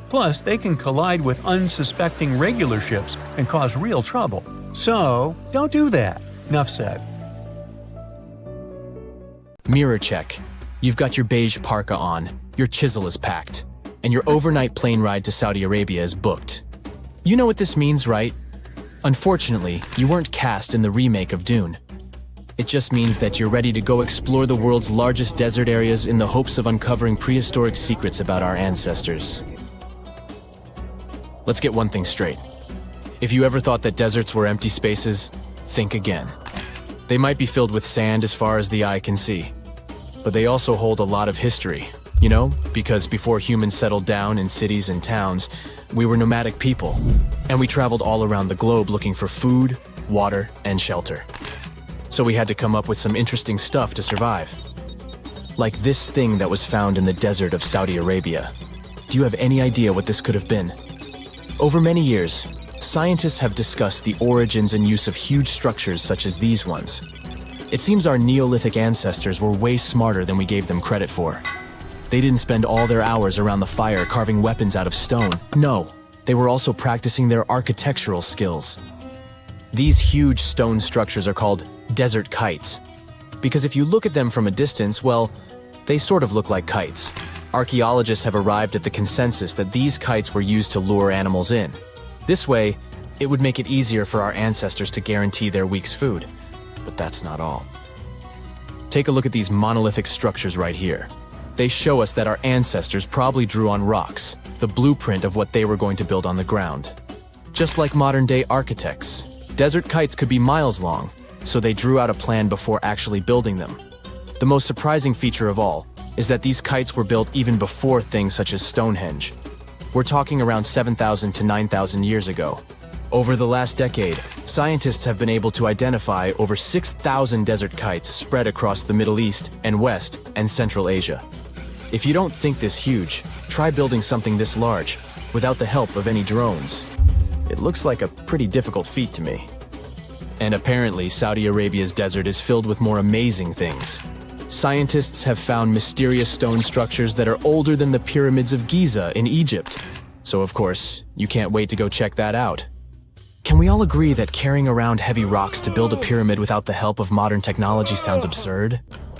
Plus, they can collide with unsuspecting regular ships and cause real trouble. So, don't do that. Enough said. Mirror check. You've got your beige parka on, your chisel is packed, and your overnight plane ride to Saudi Arabia is booked. You know what this means, right? Unfortunately, you weren't cast in the remake of Dune. It just means that you're ready to go explore the world's largest desert areas in the hopes of uncovering prehistoric secrets about our ancestors. Let's get one thing straight. If you ever thought that deserts were empty spaces, think again. They might be filled with sand as far as the eye can see. But they also hold a lot of history, because before humans settled down in cities and towns, we were nomadic people, and we traveled all around the globe looking for food, water, and shelter. So we had to come up with some interesting stuff to survive. Like this thing that was found in the desert of Saudi Arabia. Do you have any idea what this could have been? Over many years, scientists have discussed the origins and use of huge structures such as these ones. It seems our Neolithic ancestors were way smarter than we gave them credit for. They didn't spend all their hours around the fire carving weapons out of stone. No, they were also practicing their architectural skills. These huge stone structures are called desert kites, because if you look at them from a distance, well, they sort of look like kites. Archaeologists have arrived at the consensus that these kites were used to lure animals in. This way, it would make it easier for our ancestors to guarantee their week's food. But that's not all. Take a look at these monolithic structures right here. They show us that our ancestors probably drew on rocks, the blueprint of what they were going to build on the ground. Just like modern-day architects, desert kites could be miles long, so they drew out a plan before actually building them. The most surprising feature of all is that these kites were built even before things such as Stonehenge. We're talking around 7,000 to 9,000 years ago. Over the last decade, scientists have been able to identify over 6,000 desert kites spread across the Middle East and West and Central Asia. If you don't think this huge, try building something this large without the help of any drones. It looks like a pretty difficult feat to me. And apparently, Saudi Arabia's desert is filled with more amazing things. Scientists have found mysterious stone structures that are older than the pyramids of Giza in Egypt. So of course, you can't wait to go check that out. Can we all agree that carrying around heavy rocks to build a pyramid without the help of modern technology sounds absurd?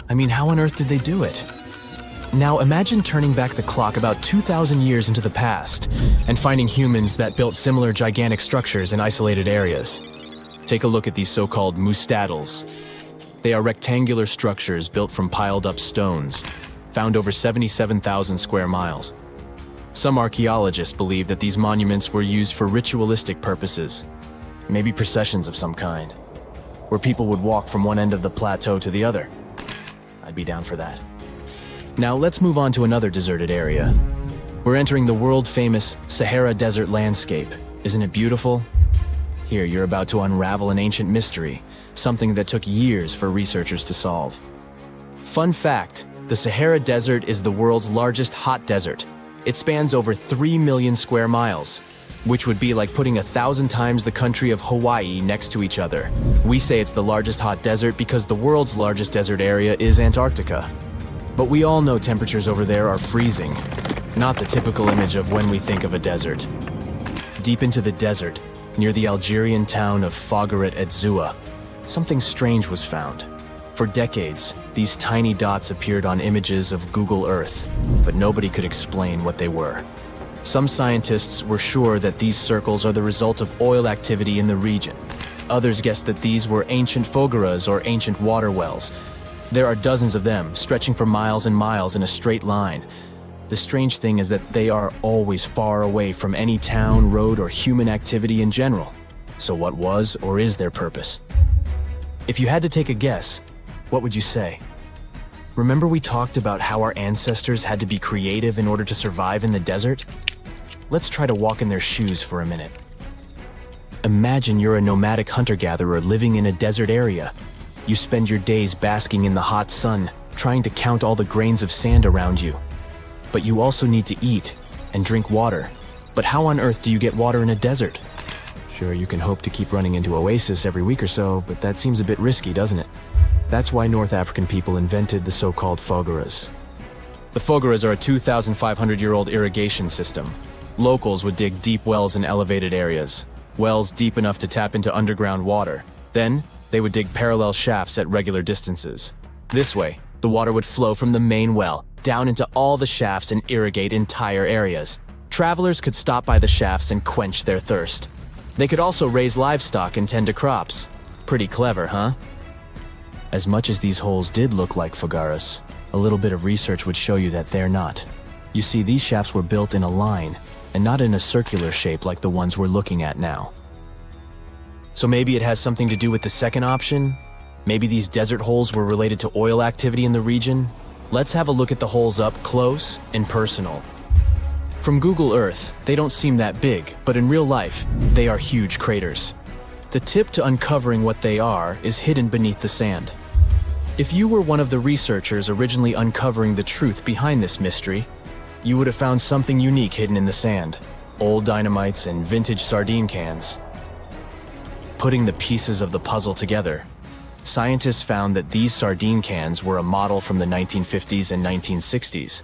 I mean, how on earth did they do it? Now imagine turning back the clock about 2,000 years into the past and finding humans that built similar gigantic structures in isolated areas. Take a look at these so-called mustadils. They are rectangular structures built from piled-up stones, found over 77,000 square miles. Some archaeologists believe that these monuments were used for ritualistic purposes, maybe processions of some kind, where people would walk from one end of the plateau to the other. I'd be down for that. Now let's move on to another deserted area. We're entering the world-famous Sahara desert landscape. Isn't it beautiful? Here, you're about to unravel an ancient mystery, something that took years for researchers to solve. Fun fact, the Sahara Desert is the world's largest hot desert. It spans over 3 million square miles, which would be like putting 1,000 times the country of Hawaii next to each other. We say it's the largest hot desert because the world's largest desert area is Antarctica. But we all know temperatures over there are freezing, not the typical image of when we think of a desert. Deep into the desert, near the Algerian town of Fougeret et Zoua, something strange was found. For decades, these tiny dots appeared on images of Google Earth, but nobody could explain what they were. Some scientists were sure that these circles are the result of oil activity in the region. Others guessed that these were ancient fogeras or ancient water wells. There are dozens of them, stretching for miles and miles in a straight line. The strange thing is that they are always far away from any town, road, or human activity in general. So what was or is their purpose? If you had to take a guess, what would you say? Remember we talked about how our ancestors had to be creative in order to survive in the desert? Let's try to walk in their shoes for a minute. Imagine you're a nomadic hunter-gatherer living in a desert area. You spend your days basking in the hot sun, trying to count all the grains of sand around you. But you also need to eat and drink water. But how on earth do you get water in a desert? Sure, you can hope to keep running into oasis every week or so, but that seems a bit risky, doesn't it? That's why North African people invented the so-called fogeras. The fogeras are a 2,500-year-old irrigation system. Locals would dig deep wells in elevated areas, wells deep enough to tap into underground water. Then, they would dig parallel shafts at regular distances. This way, the water would flow from the main well down into all the shafts and irrigate entire areas. Travelers could stop by the shafts and quench their thirst. They could also raise livestock and tend to crops. Pretty clever, huh? As much as these holes did look like fogaras, a little bit of research would show you that they're not. You see, these shafts were built in a line, and not in a circular shape like the ones we're looking at now. So maybe it has something to do with the second option? Maybe these desert holes were related to oil activity in the region? Let's have a look at the holes up close and personal. From Google Earth, they don't seem that big, but in real life, they are huge craters. The tip to uncovering what they are is hidden beneath the sand. If you were one of the researchers originally uncovering the truth behind this mystery, you would have found something unique hidden in the sand: old dynamites and vintage sardine cans. Putting the pieces of the puzzle together, scientists found that these sardine cans were a model from the 1950s and 1960s.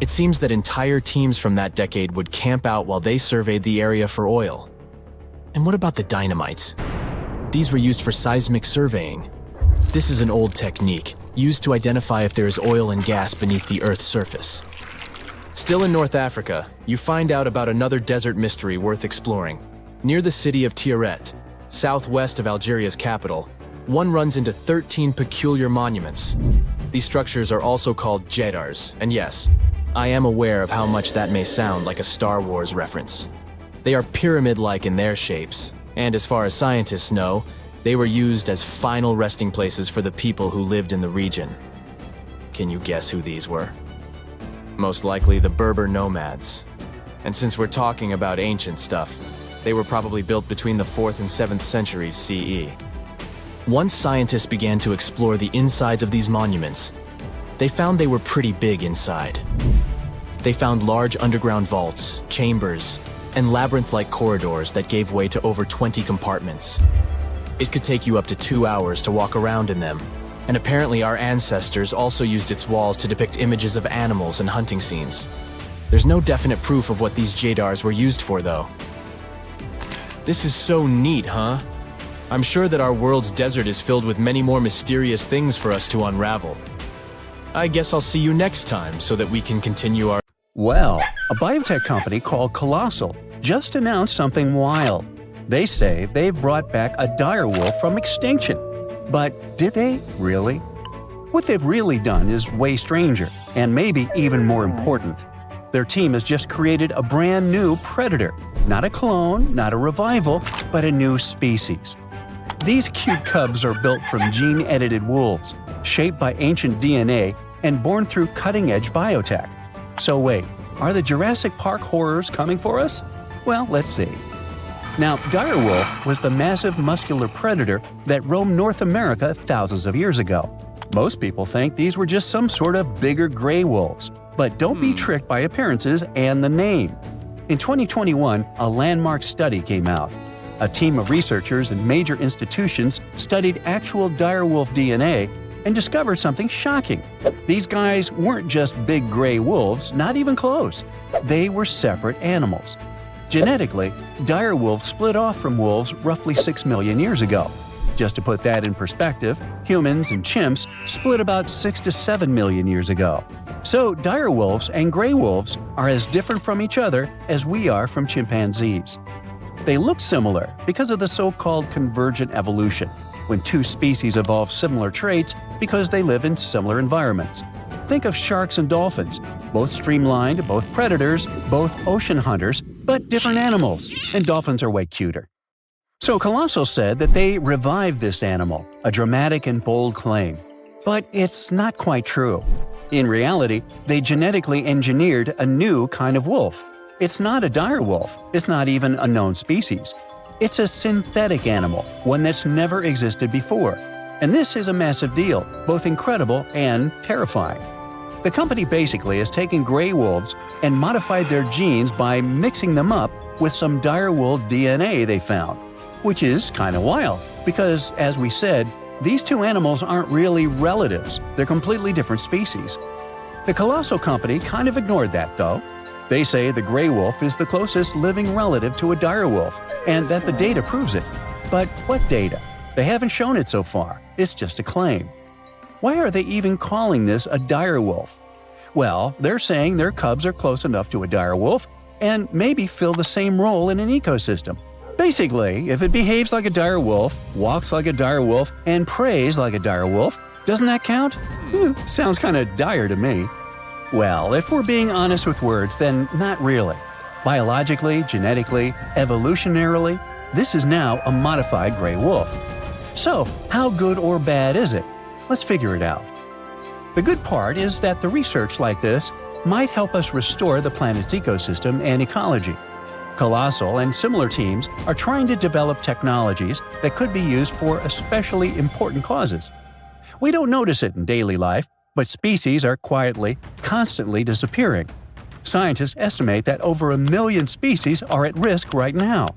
It seems that entire teams from that decade would camp out while they surveyed the area for oil. And what about the dynamites? These were used for seismic surveying. This is an old technique, used to identify if there is oil and gas beneath the Earth's surface. Still in North Africa, you find out about another desert mystery worth exploring. Near the city of Tiaret, southwest of Algeria's capital, one runs into 13 peculiar monuments. These structures are also called jedars, and yes, I am aware of how much that may sound like a Star Wars reference. They are pyramid-like in their shapes, and as far as scientists know, they were used as final resting places for the people who lived in the region. Can you guess who these were? Most likely the Berber nomads. And since we're talking about ancient stuff, they were probably built between the 4th and 7th centuries CE. Once scientists began to explore the insides of these monuments, they found they were pretty big inside. They found large underground vaults, chambers, and labyrinth-like corridors that gave way to over 20 compartments. It could take you up to 2 hours to walk around in them, and apparently our ancestors also used its walls to depict images of animals and hunting scenes. There's no definite proof of what these jedars were used for, though. This is so neat, huh? I'm sure that our world's desert is filled with many more mysterious things for us to unravel. I guess I'll see you next time so that we can continue our... Well, a biotech company called Colossal just announced something wild. They say they've brought back a direwolf from extinction. But did they really? What they've really done is way stranger, and maybe even more important. Their team has just created a brand new predator. Not a clone, not a revival, but a new species. These cute cubs are built from gene-edited wolves, shaped by ancient DNA and born through cutting-edge biotech. So wait, are the Jurassic Park horrors coming for us? Well, let's see. Now, direwolf was the massive muscular predator that roamed North America thousands of years ago. Most people think these were just some sort of bigger gray wolves, but don't be tricked by appearances and the name. In 2021, a landmark study came out. A team of researchers in major institutions studied actual direwolf DNA and discovered something shocking. These guys weren't just big gray wolves, not even close. They were separate animals. Genetically, direwolves split off from wolves roughly 6 million years ago. Just to put that in perspective, humans and chimps split about 6 to 7 million years ago. So direwolves and gray wolves are as different from each other as we are from chimpanzees. They look similar because of the so-called convergent evolution, when two species evolve similar traits because they live in similar environments. Think of sharks and dolphins, both streamlined, both predators, both ocean hunters, but different animals, and dolphins are way cuter. So Colossal said that they revived this animal, a dramatic and bold claim. But it's not quite true. In reality, they genetically engineered a new kind of wolf. It's not a direwolf, it's not even a known species. It's a synthetic animal, one that's never existed before. And this is a massive deal, both incredible and terrifying. The company basically has taken gray wolves and modified their genes by mixing them up with some direwolf DNA they found, which is kind of wild because, as we said, these two animals aren't really relatives, they're completely different species. The Colossal company kind of ignored that, though. They say the gray wolf is the closest living relative to a direwolf, and that the data proves it. But what data? They haven't shown it so far, it's just a claim. Why are they even calling this a direwolf? Well, they're saying their cubs are close enough to a direwolf and maybe fill the same role in an ecosystem. Basically, if it behaves like a direwolf, walks like a direwolf, and preys like a direwolf, doesn't that count? Sounds kind of dire to me. Well, if we're being honest with words, then not really. Biologically, genetically, evolutionarily, this is now a modified gray wolf. So, how good or bad is it? Let's figure it out. The good part is that the research like this might help us restore the planet's ecosystem and ecology. Colossal and similar teams are trying to develop technologies that could be used for especially important causes. We don't notice it in daily life, but species are quietly, constantly disappearing. Scientists estimate that over 1 million species are at risk right now.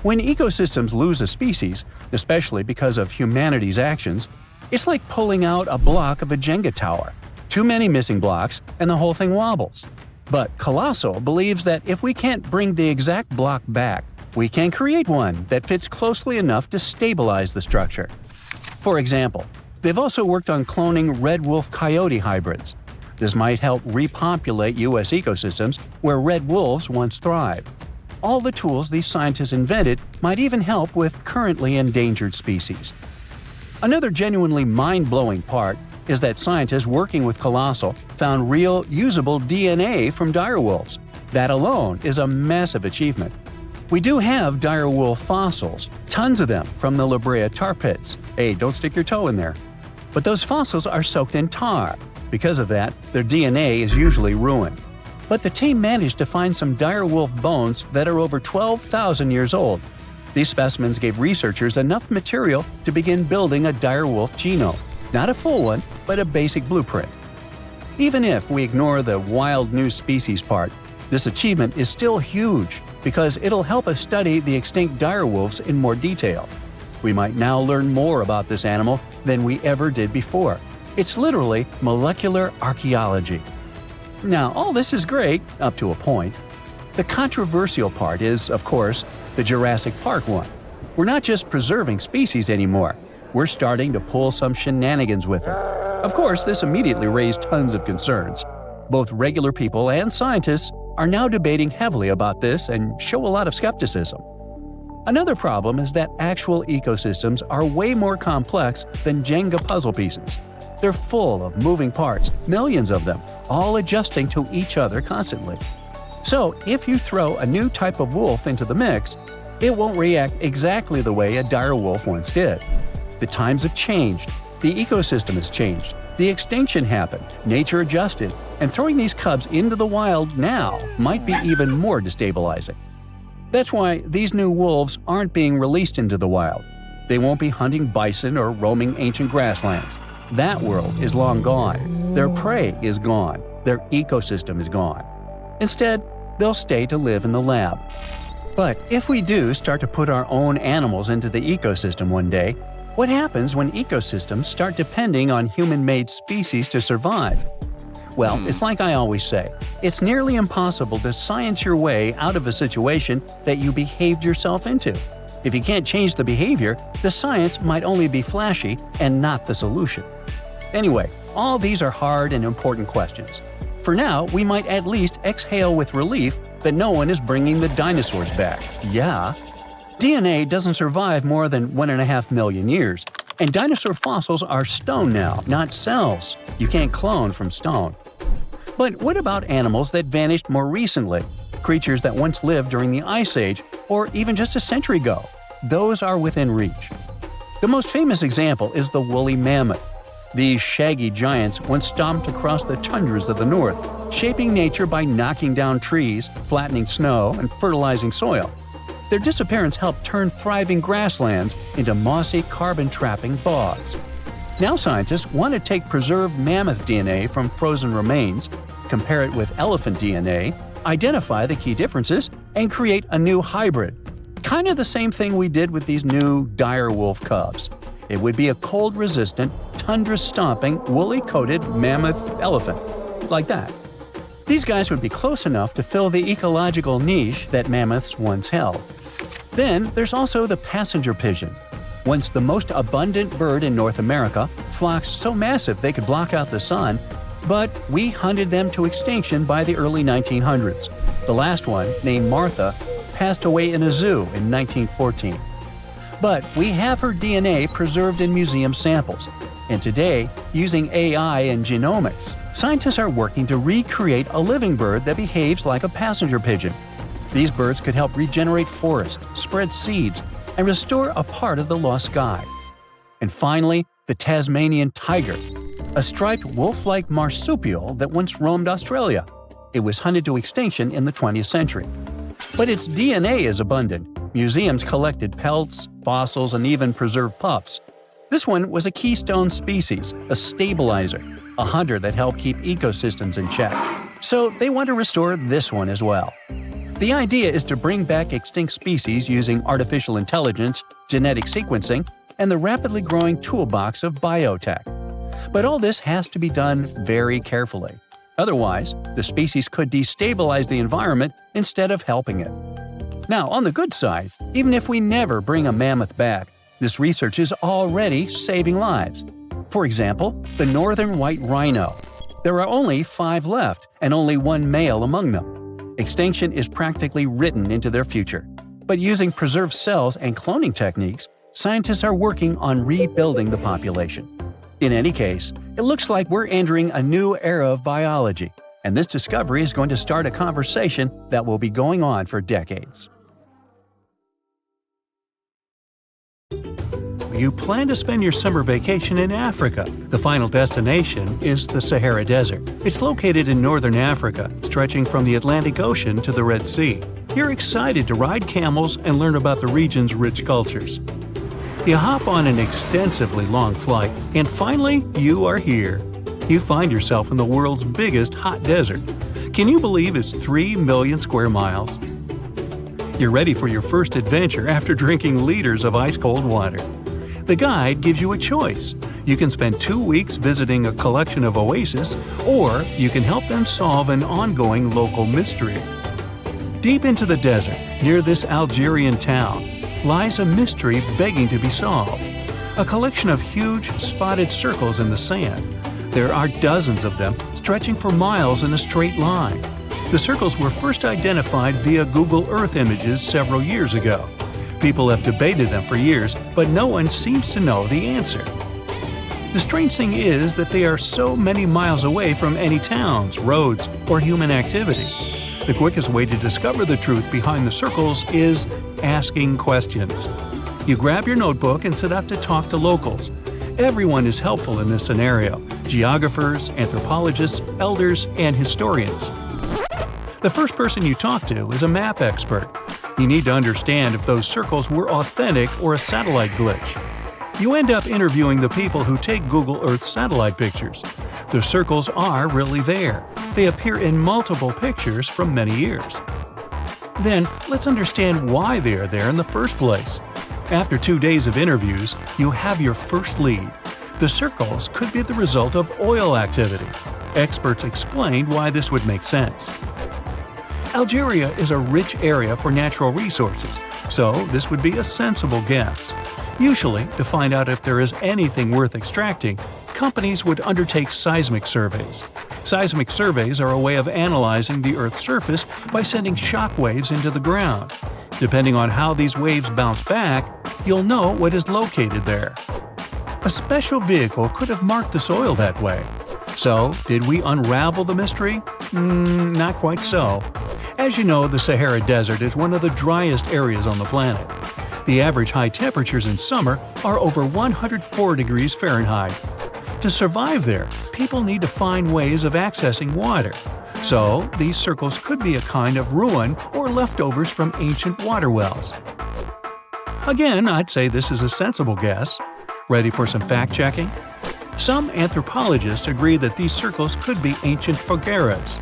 When ecosystems lose a species, especially because of humanity's actions, it's like pulling out a block of a Jenga tower. Too many missing blocks, and the whole thing wobbles. But Colossal believes that if we can't bring the exact block back, we can create one that fits closely enough to stabilize the structure. For example, they've also worked on cloning red wolf-coyote hybrids. This might help repopulate U.S. ecosystems where red wolves once thrived. All the tools these scientists invented might even help with currently endangered species. Another genuinely mind-blowing part is that scientists working with Colossal found real, usable DNA from direwolves. That alone is a massive achievement. We do have direwolf fossils, tons of them from the La Brea tar pits. Hey, don't stick your toe in there. But those fossils are soaked in tar. Because of that, their DNA is usually ruined. But the team managed to find some direwolf bones that are over 12,000 years old. These specimens gave researchers enough material to begin building a direwolf genome. Not a full one, but a basic blueprint. Even if we ignore the wild new species part, this achievement is still huge because it'll help us study the extinct direwolves in more detail. We might now learn more about this animal than we ever did before. It's literally molecular archaeology. Now, all this is great, up to a point. The controversial part is, of course, the Jurassic Park one. We're not just preserving species anymore. We're starting to pull some shenanigans with it. Of course, this immediately raised tons of concerns. Both regular people and scientists are now debating heavily about this and show a lot of skepticism. Another problem is that actual ecosystems are way more complex than Jenga puzzle pieces. They're full of moving parts, millions of them, all adjusting to each other constantly. So, if you throw a new type of wolf into the mix, it won't react exactly the way a dire wolf once did. The times have changed, the ecosystem has changed, the extinction happened, nature adjusted, and throwing these cubs into the wild now might be even more destabilizing. That's why these new wolves aren't being released into the wild. They won't be hunting bison or roaming ancient grasslands. That world is long gone. Their prey is gone. Their ecosystem is gone. Instead, they'll stay to live in the lab. But if we do start to put our own animals into the ecosystem one day, what happens when ecosystems start depending on human-made species to survive? Well, it's like I always say, it's nearly impossible to science your way out of a situation that you behaved yourself into. If you can't change the behavior, the science might only be flashy and not the solution. Anyway, all these are hard and important questions. For now, we might at least exhale with relief that no one is bringing the dinosaurs back. Yeah. DNA doesn't survive more than 1.5 million years, and dinosaur fossils are stone now, not cells. You can't clone from stone. But what about animals that vanished more recently? Creatures that once lived during the Ice Age, or even just a century ago? Those are within reach. The most famous example is the woolly mammoth. These shaggy giants once stomped across the tundras of the north, shaping nature by knocking down trees, flattening snow, and fertilizing soil. Their disappearance helped turn thriving grasslands into mossy, carbon-trapping bogs. Now scientists want to take preserved mammoth DNA from frozen remains, compare it with elephant DNA, identify the key differences, and create a new hybrid. Kind of the same thing we did with these new dire wolf cubs. It would be a cold-resistant, tundra-stomping, woolly-coated mammoth elephant. Like that. These guys would be close enough to fill the ecological niche that mammoths once held. Then there's also the passenger pigeon. Once the most abundant bird in North America, flocks so massive they could block out the sun, but we hunted them to extinction by the early 1900s. The last one, named Martha, passed away in a zoo in 1914. But we have her DNA preserved in museum samples. And today, using AI and genomics, scientists are working to recreate a living bird that behaves like a passenger pigeon. These birds could help regenerate forests, spread seeds, and restore a part of the lost sky. And finally, the Tasmanian tiger. a striped wolf-like marsupial that once roamed Australia. It was hunted to extinction in the 20th century. But its DNA is abundant. Museums collected pelts, fossils, and even preserved pups. This one was a keystone species, a stabilizer, a hunter that helped keep ecosystems in check. So they want to restore this one as well. The idea is to bring back extinct species using artificial intelligence, genetic sequencing, and the rapidly growing toolbox of biotech. But all this has to be done very carefully. Otherwise, the species could destabilize the environment instead of helping it. Now, on the good side, even if we never bring a mammoth back, this research is already saving lives. For example, the northern white rhino. There are only 5 left, and only 1 male among them. Extinction is practically written into their future. But using preserved cells and cloning techniques, scientists are working on rebuilding the population. In any case, it looks like we're entering a new era of biology, and this discovery is going to start a conversation that will be going on for decades. You plan to spend your summer vacation in Africa. The final destination is the Sahara Desert. It's located in northern Africa, stretching from the Atlantic Ocean to the Red Sea. You're excited to ride camels and learn about the region's rich cultures. You hop on an extensively long flight, and finally, you are here. You find yourself in the world's biggest hot desert. Can you believe it's 3 million square miles? You're ready for your first adventure after drinking liters of ice-cold water. The guide gives you a choice. You can spend 2 weeks visiting a collection of oases, or you can help them solve an ongoing local mystery. Deep into the desert, near this Algerian town, lies a mystery begging to be solved. A collection of huge, spotted circles in the sand. There are dozens of them, stretching for miles in a straight line. The circles were first identified via Google Earth images several years ago. People have debated them for years, but no one seems to know the answer. The strange thing is that they are so many miles away from any towns, roads, or human activity. The quickest way to discover the truth behind the circles is asking questions. You grab your notebook and set out to talk to locals. Everyone is helpful in this scenario: geographers, anthropologists, elders, and historians. The first person you talk to is a map expert. You need to understand if those circles were authentic or a satellite glitch. You end up interviewing the people who take Google Earth satellite pictures. The circles are really there. They appear in multiple pictures from many years. Then, let's understand why they are there in the first place. After 2 days of interviews, you have your first lead. The circles could be the result of oil activity. Experts explained why this would make sense. Algeria is a rich area for natural resources, so this would be a sensible guess. Usually, to find out if there is anything worth extracting, companies would undertake seismic surveys. Seismic surveys are a way of analyzing the Earth's surface by sending shock waves into the ground. Depending on how these waves bounce back, you'll know what is located there. A special vehicle could have marked the soil that way. So, did we unravel the mystery? Not quite so. As you know, the Sahara Desert is one of the driest areas on the planet. The average high temperatures in summer are over 104 degrees Fahrenheit. To survive there, people need to find ways of accessing water. So, these circles could be a kind of ruin or leftovers from ancient water wells. Again, I'd say this is a sensible guess. Ready for some fact-checking? Some anthropologists agree that these circles could be ancient fogueras.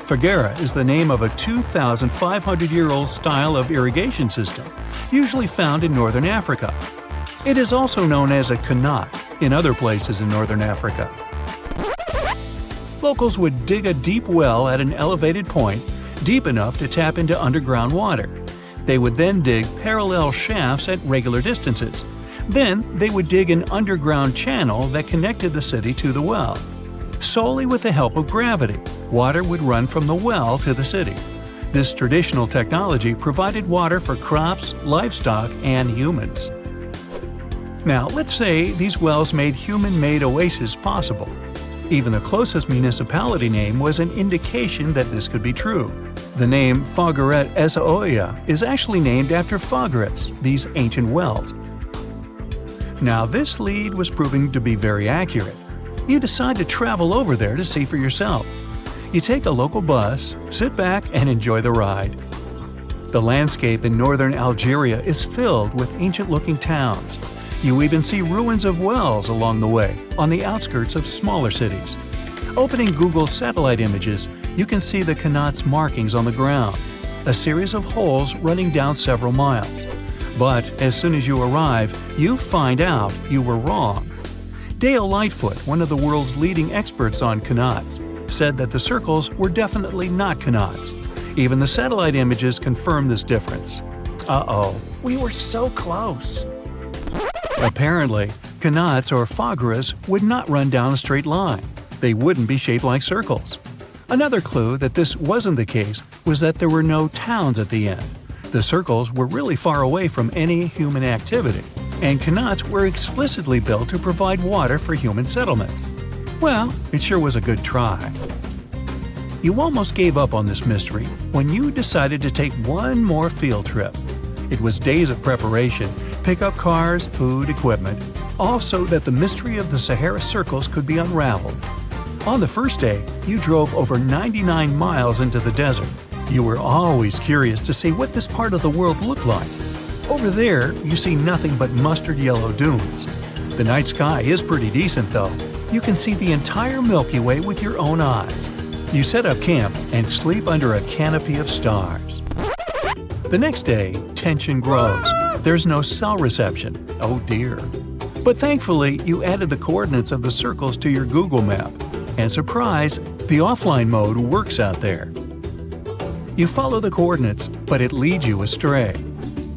Foguera is the name of a 2,500-year-old style of irrigation system, usually found in northern Africa. It is also known as a qanat in other places in northern Africa. Locals would dig a deep well at an elevated point, deep enough to tap into underground water. They would then dig parallel shafts at regular distances. Then they would dig an underground channel that connected the city to the well. Solely with the help of gravity, water would run from the well to the city. This traditional technology provided water for crops, livestock, and humans. Now, let's say these wells made human-made oases possible. Even the closest municipality name was an indication that this could be true. The name Fogueret Essaouira is actually named after Foguerets, these ancient wells. Now, this lead was proving to be very accurate. You decide to travel over there to see for yourself. You take a local bus, sit back, and enjoy the ride. The landscape in northern Algeria is filled with ancient-looking towns. You even see ruins of wells along the way, on the outskirts of smaller cities. Opening Google's satellite images, you can see the Qanat's markings on the ground, a series of holes running down several miles. But as soon as you arrive, you find out you were wrong. Dale Lightfoot, one of the world's leading experts on Qanats, said that the circles were definitely not Qanats. Even the satellite images confirm this difference. Uh-oh, we were so close. Apparently, Qanats or Fagras would not run down a straight line. They wouldn't be shaped like circles. Another clue that this wasn't the case was that there were no towns at the end. The circles were really far away from any human activity, and Qanats were explicitly built to provide water for human settlements. Well, it sure was a good try. You almost gave up on this mystery when you decided to take one more field trip. It was days of preparation, pick-up cars, food, equipment, all so that the mystery of the Sahara circles could be unraveled. On the first day, you drove over 99 miles into the desert. You were always curious to see what this part of the world looked like. Over there, you see nothing but mustard yellow dunes. The night sky is pretty decent, though. You can see the entire Milky Way with your own eyes. You set up camp and sleep under a canopy of stars. The next day, tension grows. There's no cell reception. Oh dear. But thankfully, you added the coordinates of the circles to your Google map. And surprise, the offline mode works out there. You follow the coordinates, but it leads you astray.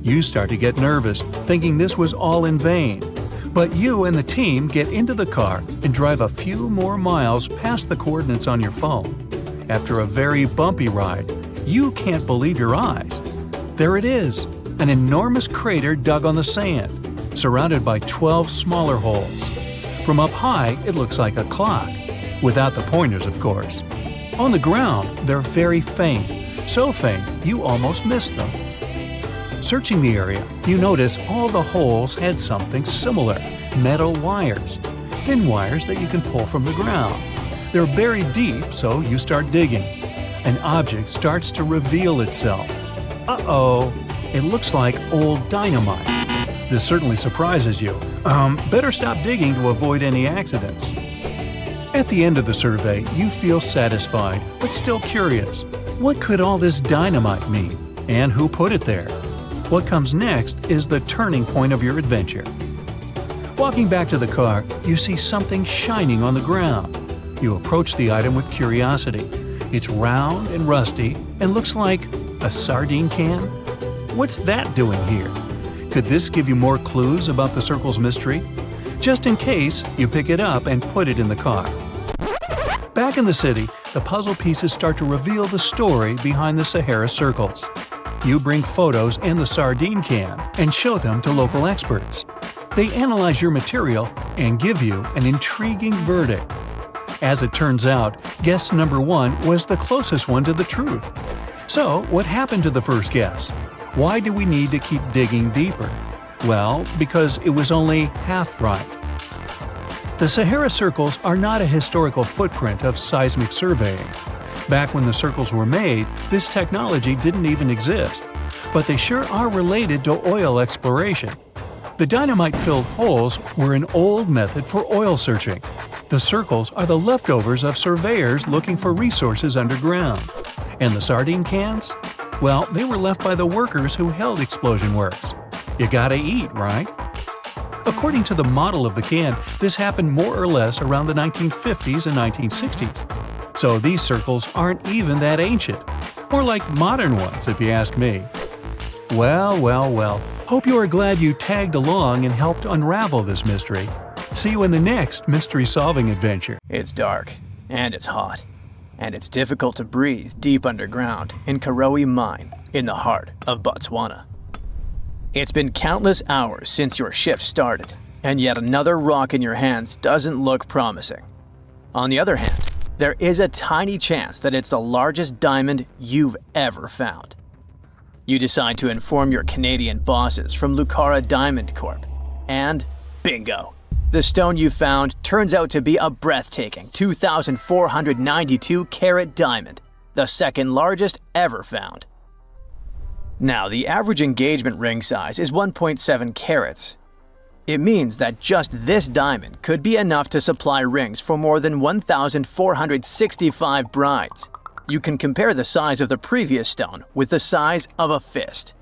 You start to get nervous, thinking this was all in vain. But you and the team get into the car and drive a few more miles past the coordinates on your phone. After a very bumpy ride, you can't believe your eyes. There it is, an enormous crater dug on the sand, surrounded by 12 smaller holes. From up high, it looks like a clock, without the pointers, of course. On the ground, they're very faint, so faint you almost miss them. Searching the area, you notice all the holes had something similar, metal wires, thin wires that you can pull from the ground. They're buried deep, so you start digging. An object starts to reveal itself. Uh-oh, it looks like old dynamite. This certainly surprises you. Better stop digging to avoid any accidents. At the end of the survey, you feel satisfied, but still curious. What could all this dynamite mean? And who put it there? What comes next is the turning point of your adventure. Walking back to the car, you see something shining on the ground. You approach the item with curiosity. It's round and rusty and looks like a sardine can. What's that doing here? Could this give you more clues about the circle's mystery? Just in case, you pick it up and put it in the car. Back in the city, the puzzle pieces start to reveal the story behind the Sahara circles. You bring photos and the sardine can and show them to local experts. They analyze your material and give you an intriguing verdict. As it turns out, guess number 1 was the closest one to the truth. So, what happened to the first guess? Why do we need to keep digging deeper? Well, because it was only half right. The Sahara circles are not a historical footprint of seismic surveying. Back when the circles were made, this technology didn't even exist. But they sure are related to oil exploration. The dynamite-filled holes were an old method for oil searching. The circles are the leftovers of surveyors looking for resources underground. And the sardine cans? Well, they were left by the workers who held explosion works. You gotta eat, right? According to the model of the can, this happened more or less around the 1950s and 1960s. So these circles aren't even that ancient. More like modern ones, if you ask me. Well. Hope you are glad you tagged along and helped unravel this mystery. See you in the next mystery-solving adventure. It's dark, and it's hot, and it's difficult to breathe deep underground in Quarry mine in the heart of Botswana. It's been countless hours since your shift started, and yet another rock in your hands doesn't look promising. On the other hand, there is a tiny chance that it's the largest diamond you've ever found. You decide to inform your Canadian bosses from Lucara Diamond Corp. And bingo! The stone you found turns out to be a breathtaking 2,492 carat diamond, the second largest ever found. Now, the average engagement ring size is 1.7 carats. It means that just this diamond could be enough to supply rings for more than 1,465 brides. You can compare the size of the previous stone with the size of a fist.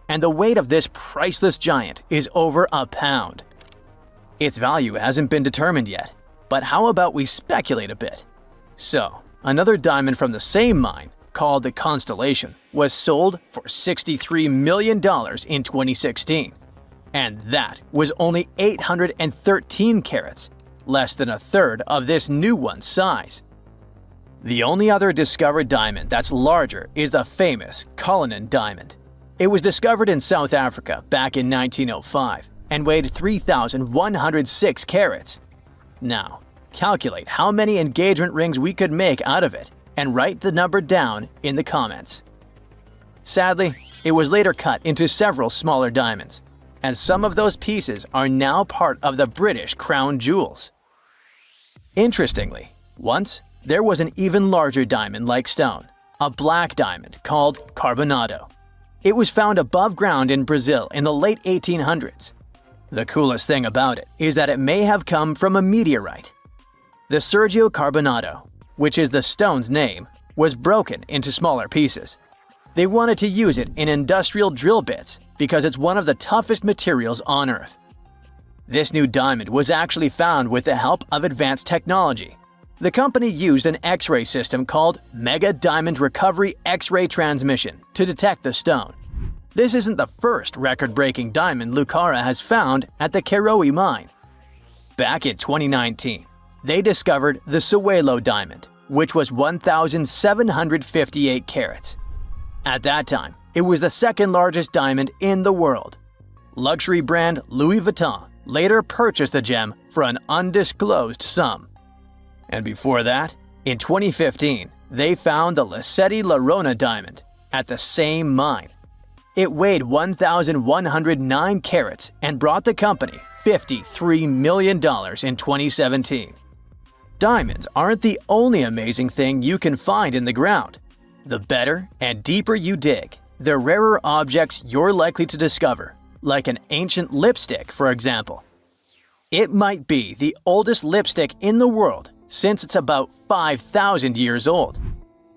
And the weight of this priceless giant is over a pound. Its value hasn't been determined yet, but how about we speculate a bit? So, another diamond from the same mine, called the Constellation, was sold for $63 million in 2016. And that was only 813 carats, less than a third of this new one's size. The only other discovered diamond that's larger is the famous Cullinan diamond. It was discovered in South Africa back in 1905 and weighed 3,106 carats. Now, calculate how many engagement rings we could make out of it and write the number down in the comments. Sadly, it was later cut into several smaller diamonds, and some of those pieces are now part of the British crown jewels. Interestingly, once there was an even larger diamond-like stone, a black diamond called carbonado. It was found above ground in Brazil in the late 1800s. The coolest thing about it is that it may have come from a meteorite. The Sergio Carbonado, which is the stone's name, was broken into smaller pieces. They wanted to use it in industrial drill bits because it's one of the toughest materials on Earth. This new diamond was actually found with the help of advanced technology. The company used an X-ray system called Mega Diamond Recovery X-ray Transmission to detect the stone. This isn't the first record-breaking diamond Lucara has found at the Quarry mine. Back in 2019, they discovered the Suelo diamond, which was 1,758 carats. At that time, it was the second largest diamond in the world. Luxury brand Louis Vuitton later purchased the gem for an undisclosed sum. And before that, in 2015, they found the Lassetti La Rona diamond at the same mine. It weighed 1,109 carats and brought the company $53 million in 2017. Diamonds aren't the only amazing thing you can find in the ground. The better and deeper you dig, the rarer objects you're likely to discover, like an ancient lipstick, for example. It might be the oldest lipstick in the world since it's about 5,000 years old.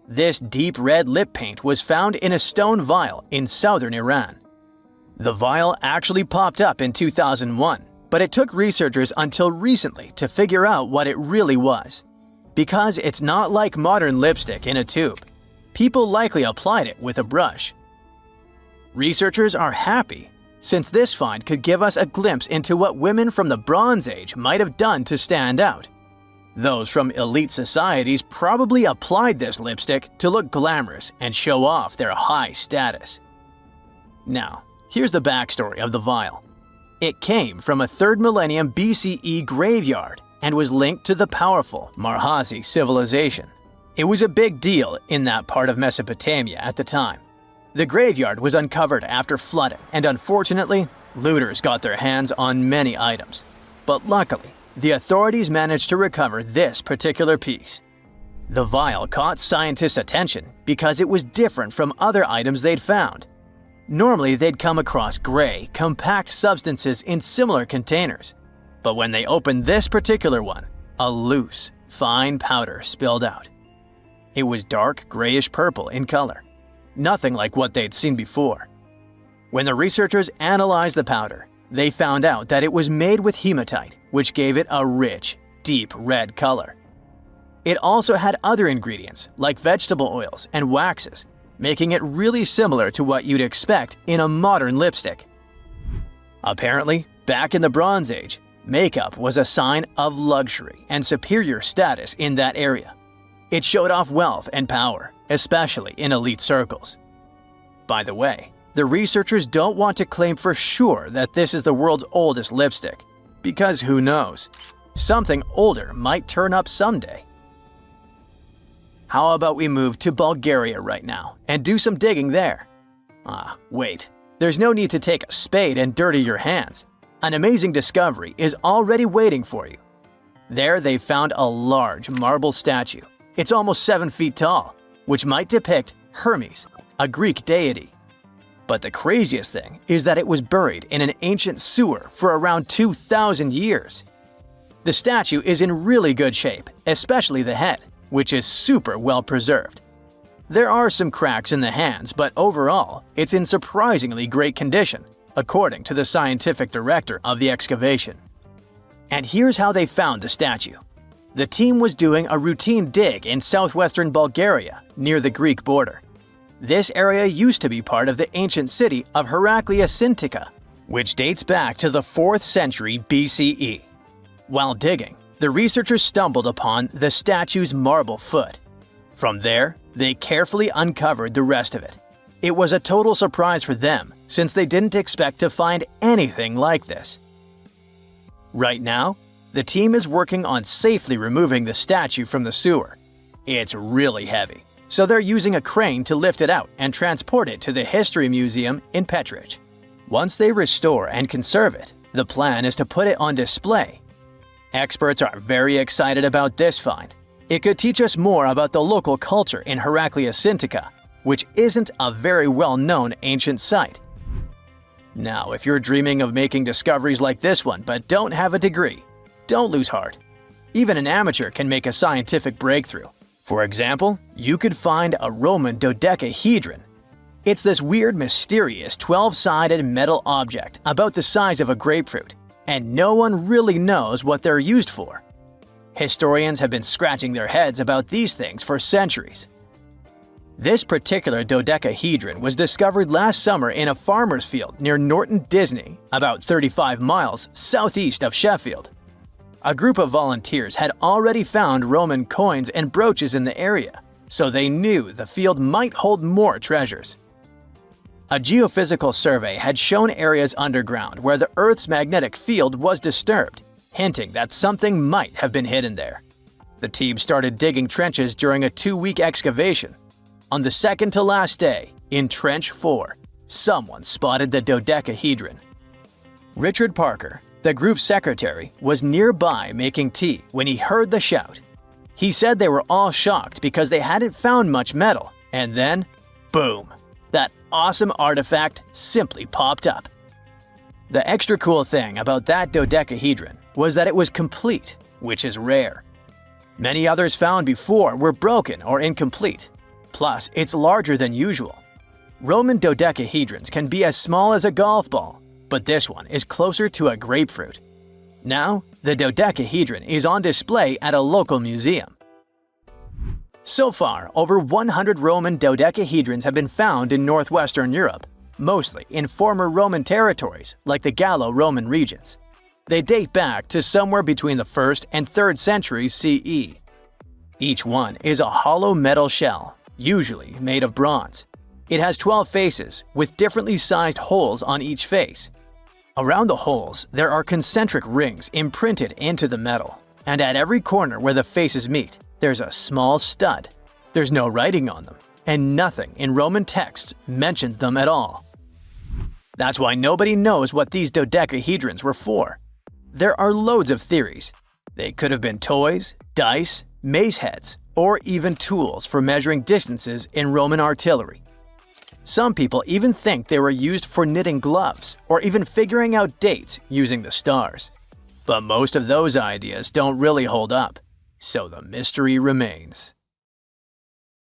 This deep red lip paint was found in a stone vial in southern Iran. The vial actually popped up in 2001, but it took researchers until recently to figure out what it really was. Because it's not like modern lipstick in a tube. People likely applied it with a brush. Researchers are happy, since this find could give us a glimpse into what women from the Bronze Age might have done to stand out. Those from elite societies probably applied this lipstick to look glamorous and show off their high status. Now, here's the backstory of the vial. It came from a 3rd millennium BCE graveyard and was linked to the powerful Marhazi civilization. It was a big deal in that part of Mesopotamia at the time. The graveyard was uncovered after flooding, and unfortunately, looters got their hands on many items. But luckily, the authorities managed to recover this particular piece. The vial caught scientists' attention because it was different from other items they'd found. Normally, they'd come across gray, compact substances in similar containers. But when they opened this particular one, a loose, fine powder spilled out. It was dark grayish-purple in color, nothing like what they'd seen before. When the researchers analyzed the powder, they found out that it was made with hematite, which gave it a rich, deep red color. It also had other ingredients like vegetable oils and waxes, making it really similar to what you'd expect in a modern lipstick. Apparently, back in the Bronze Age, makeup was a sign of luxury and superior status in that area. It showed off wealth and power, especially in elite circles. By the way, the researchers don't want to claim for sure that this is the world's oldest lipstick, because who knows? Something older might turn up someday. How about we move to Bulgaria right now and do some digging there? Wait, there's no need to take a spade and dirty your hands. An amazing discovery is already waiting for you. There they found a large marble statue. It's almost 7 feet tall, which might depict Hermes, a Greek deity. But the craziest thing is that it was buried in an ancient sewer for around 2,000 years. The statue is in really good shape, especially the head, which is super well preserved. There are some cracks in the hands, but overall, it's in surprisingly great condition, according to the scientific director of the excavation. And here's how they found the statue. The team was doing a routine dig in southwestern Bulgaria, near the Greek border. This area used to be part of the ancient city of Heraclea, which dates back to the 4th century BCE. While digging, the researchers stumbled upon the statue's marble foot. From there, they carefully uncovered the rest of it. It was a total surprise for them, since they didn't expect to find anything like this. Right now, the team is working on safely removing the statue from the sewer. It's really heavy, so they're using a crane to lift it out and transport it to the History Museum in Petrich. Once they restore and conserve it, the plan is to put it on display. Experts are very excited about this find. It could teach us more about the local culture in Heraclea, which isn't a very well-known ancient site. Now, if you're dreaming of making discoveries like this one but don't have a degree, don't lose heart. Even an amateur can make a scientific breakthrough. For example, you could find a Roman dodecahedron. It's this weird, mysterious 12-sided metal object about the size of a grapefruit, and no one really knows what they're used for. Historians have been scratching their heads about these things for centuries. This particular dodecahedron was discovered last summer in a farmer's field near Norton Disney, about 35 miles southeast of Sheffield. A group of volunteers had already found Roman coins and brooches in the area, so they knew the field might hold more treasures. A geophysical survey had shown areas underground where the Earth's magnetic field was disturbed, hinting that something might have been hidden there. The team started digging trenches during a 2-week excavation. On the second to last day, in Trench 4, someone spotted the dodecahedron. Richard Parker, the group's secretary, was nearby making tea when he heard the shout. He said they were all shocked because they hadn't found much metal, and then, boom, that awesome artifact simply popped up. The extra cool thing about that dodecahedron was that it was complete, which is rare. Many others found before were broken or incomplete. Plus, it's larger than usual. Roman dodecahedrons can be as small as a golf ball, but this one is closer to a grapefruit. Now, the dodecahedron is on display at a local museum. So far, over 100 Roman dodecahedrons have been found in northwestern Europe, mostly in former Roman territories like the Gallo-Roman regions. They date back to somewhere between the 1st and 3rd centuries CE. Each one is a hollow metal shell, usually made of bronze. It has 12 faces, with differently sized holes on each face. Around the holes, there are concentric rings imprinted into the metal, and at every corner where the faces meet, there's a small stud. There's no writing on them, and nothing in Roman texts mentions them at all. That's why nobody knows what these dodecahedrons were for. There are loads of theories. They could have been toys, dice, mace heads, or even tools for measuring distances in Roman artillery. Some people even think they were used for knitting gloves or even figuring out dates using the stars. But most of those ideas don't really hold up, so the mystery remains.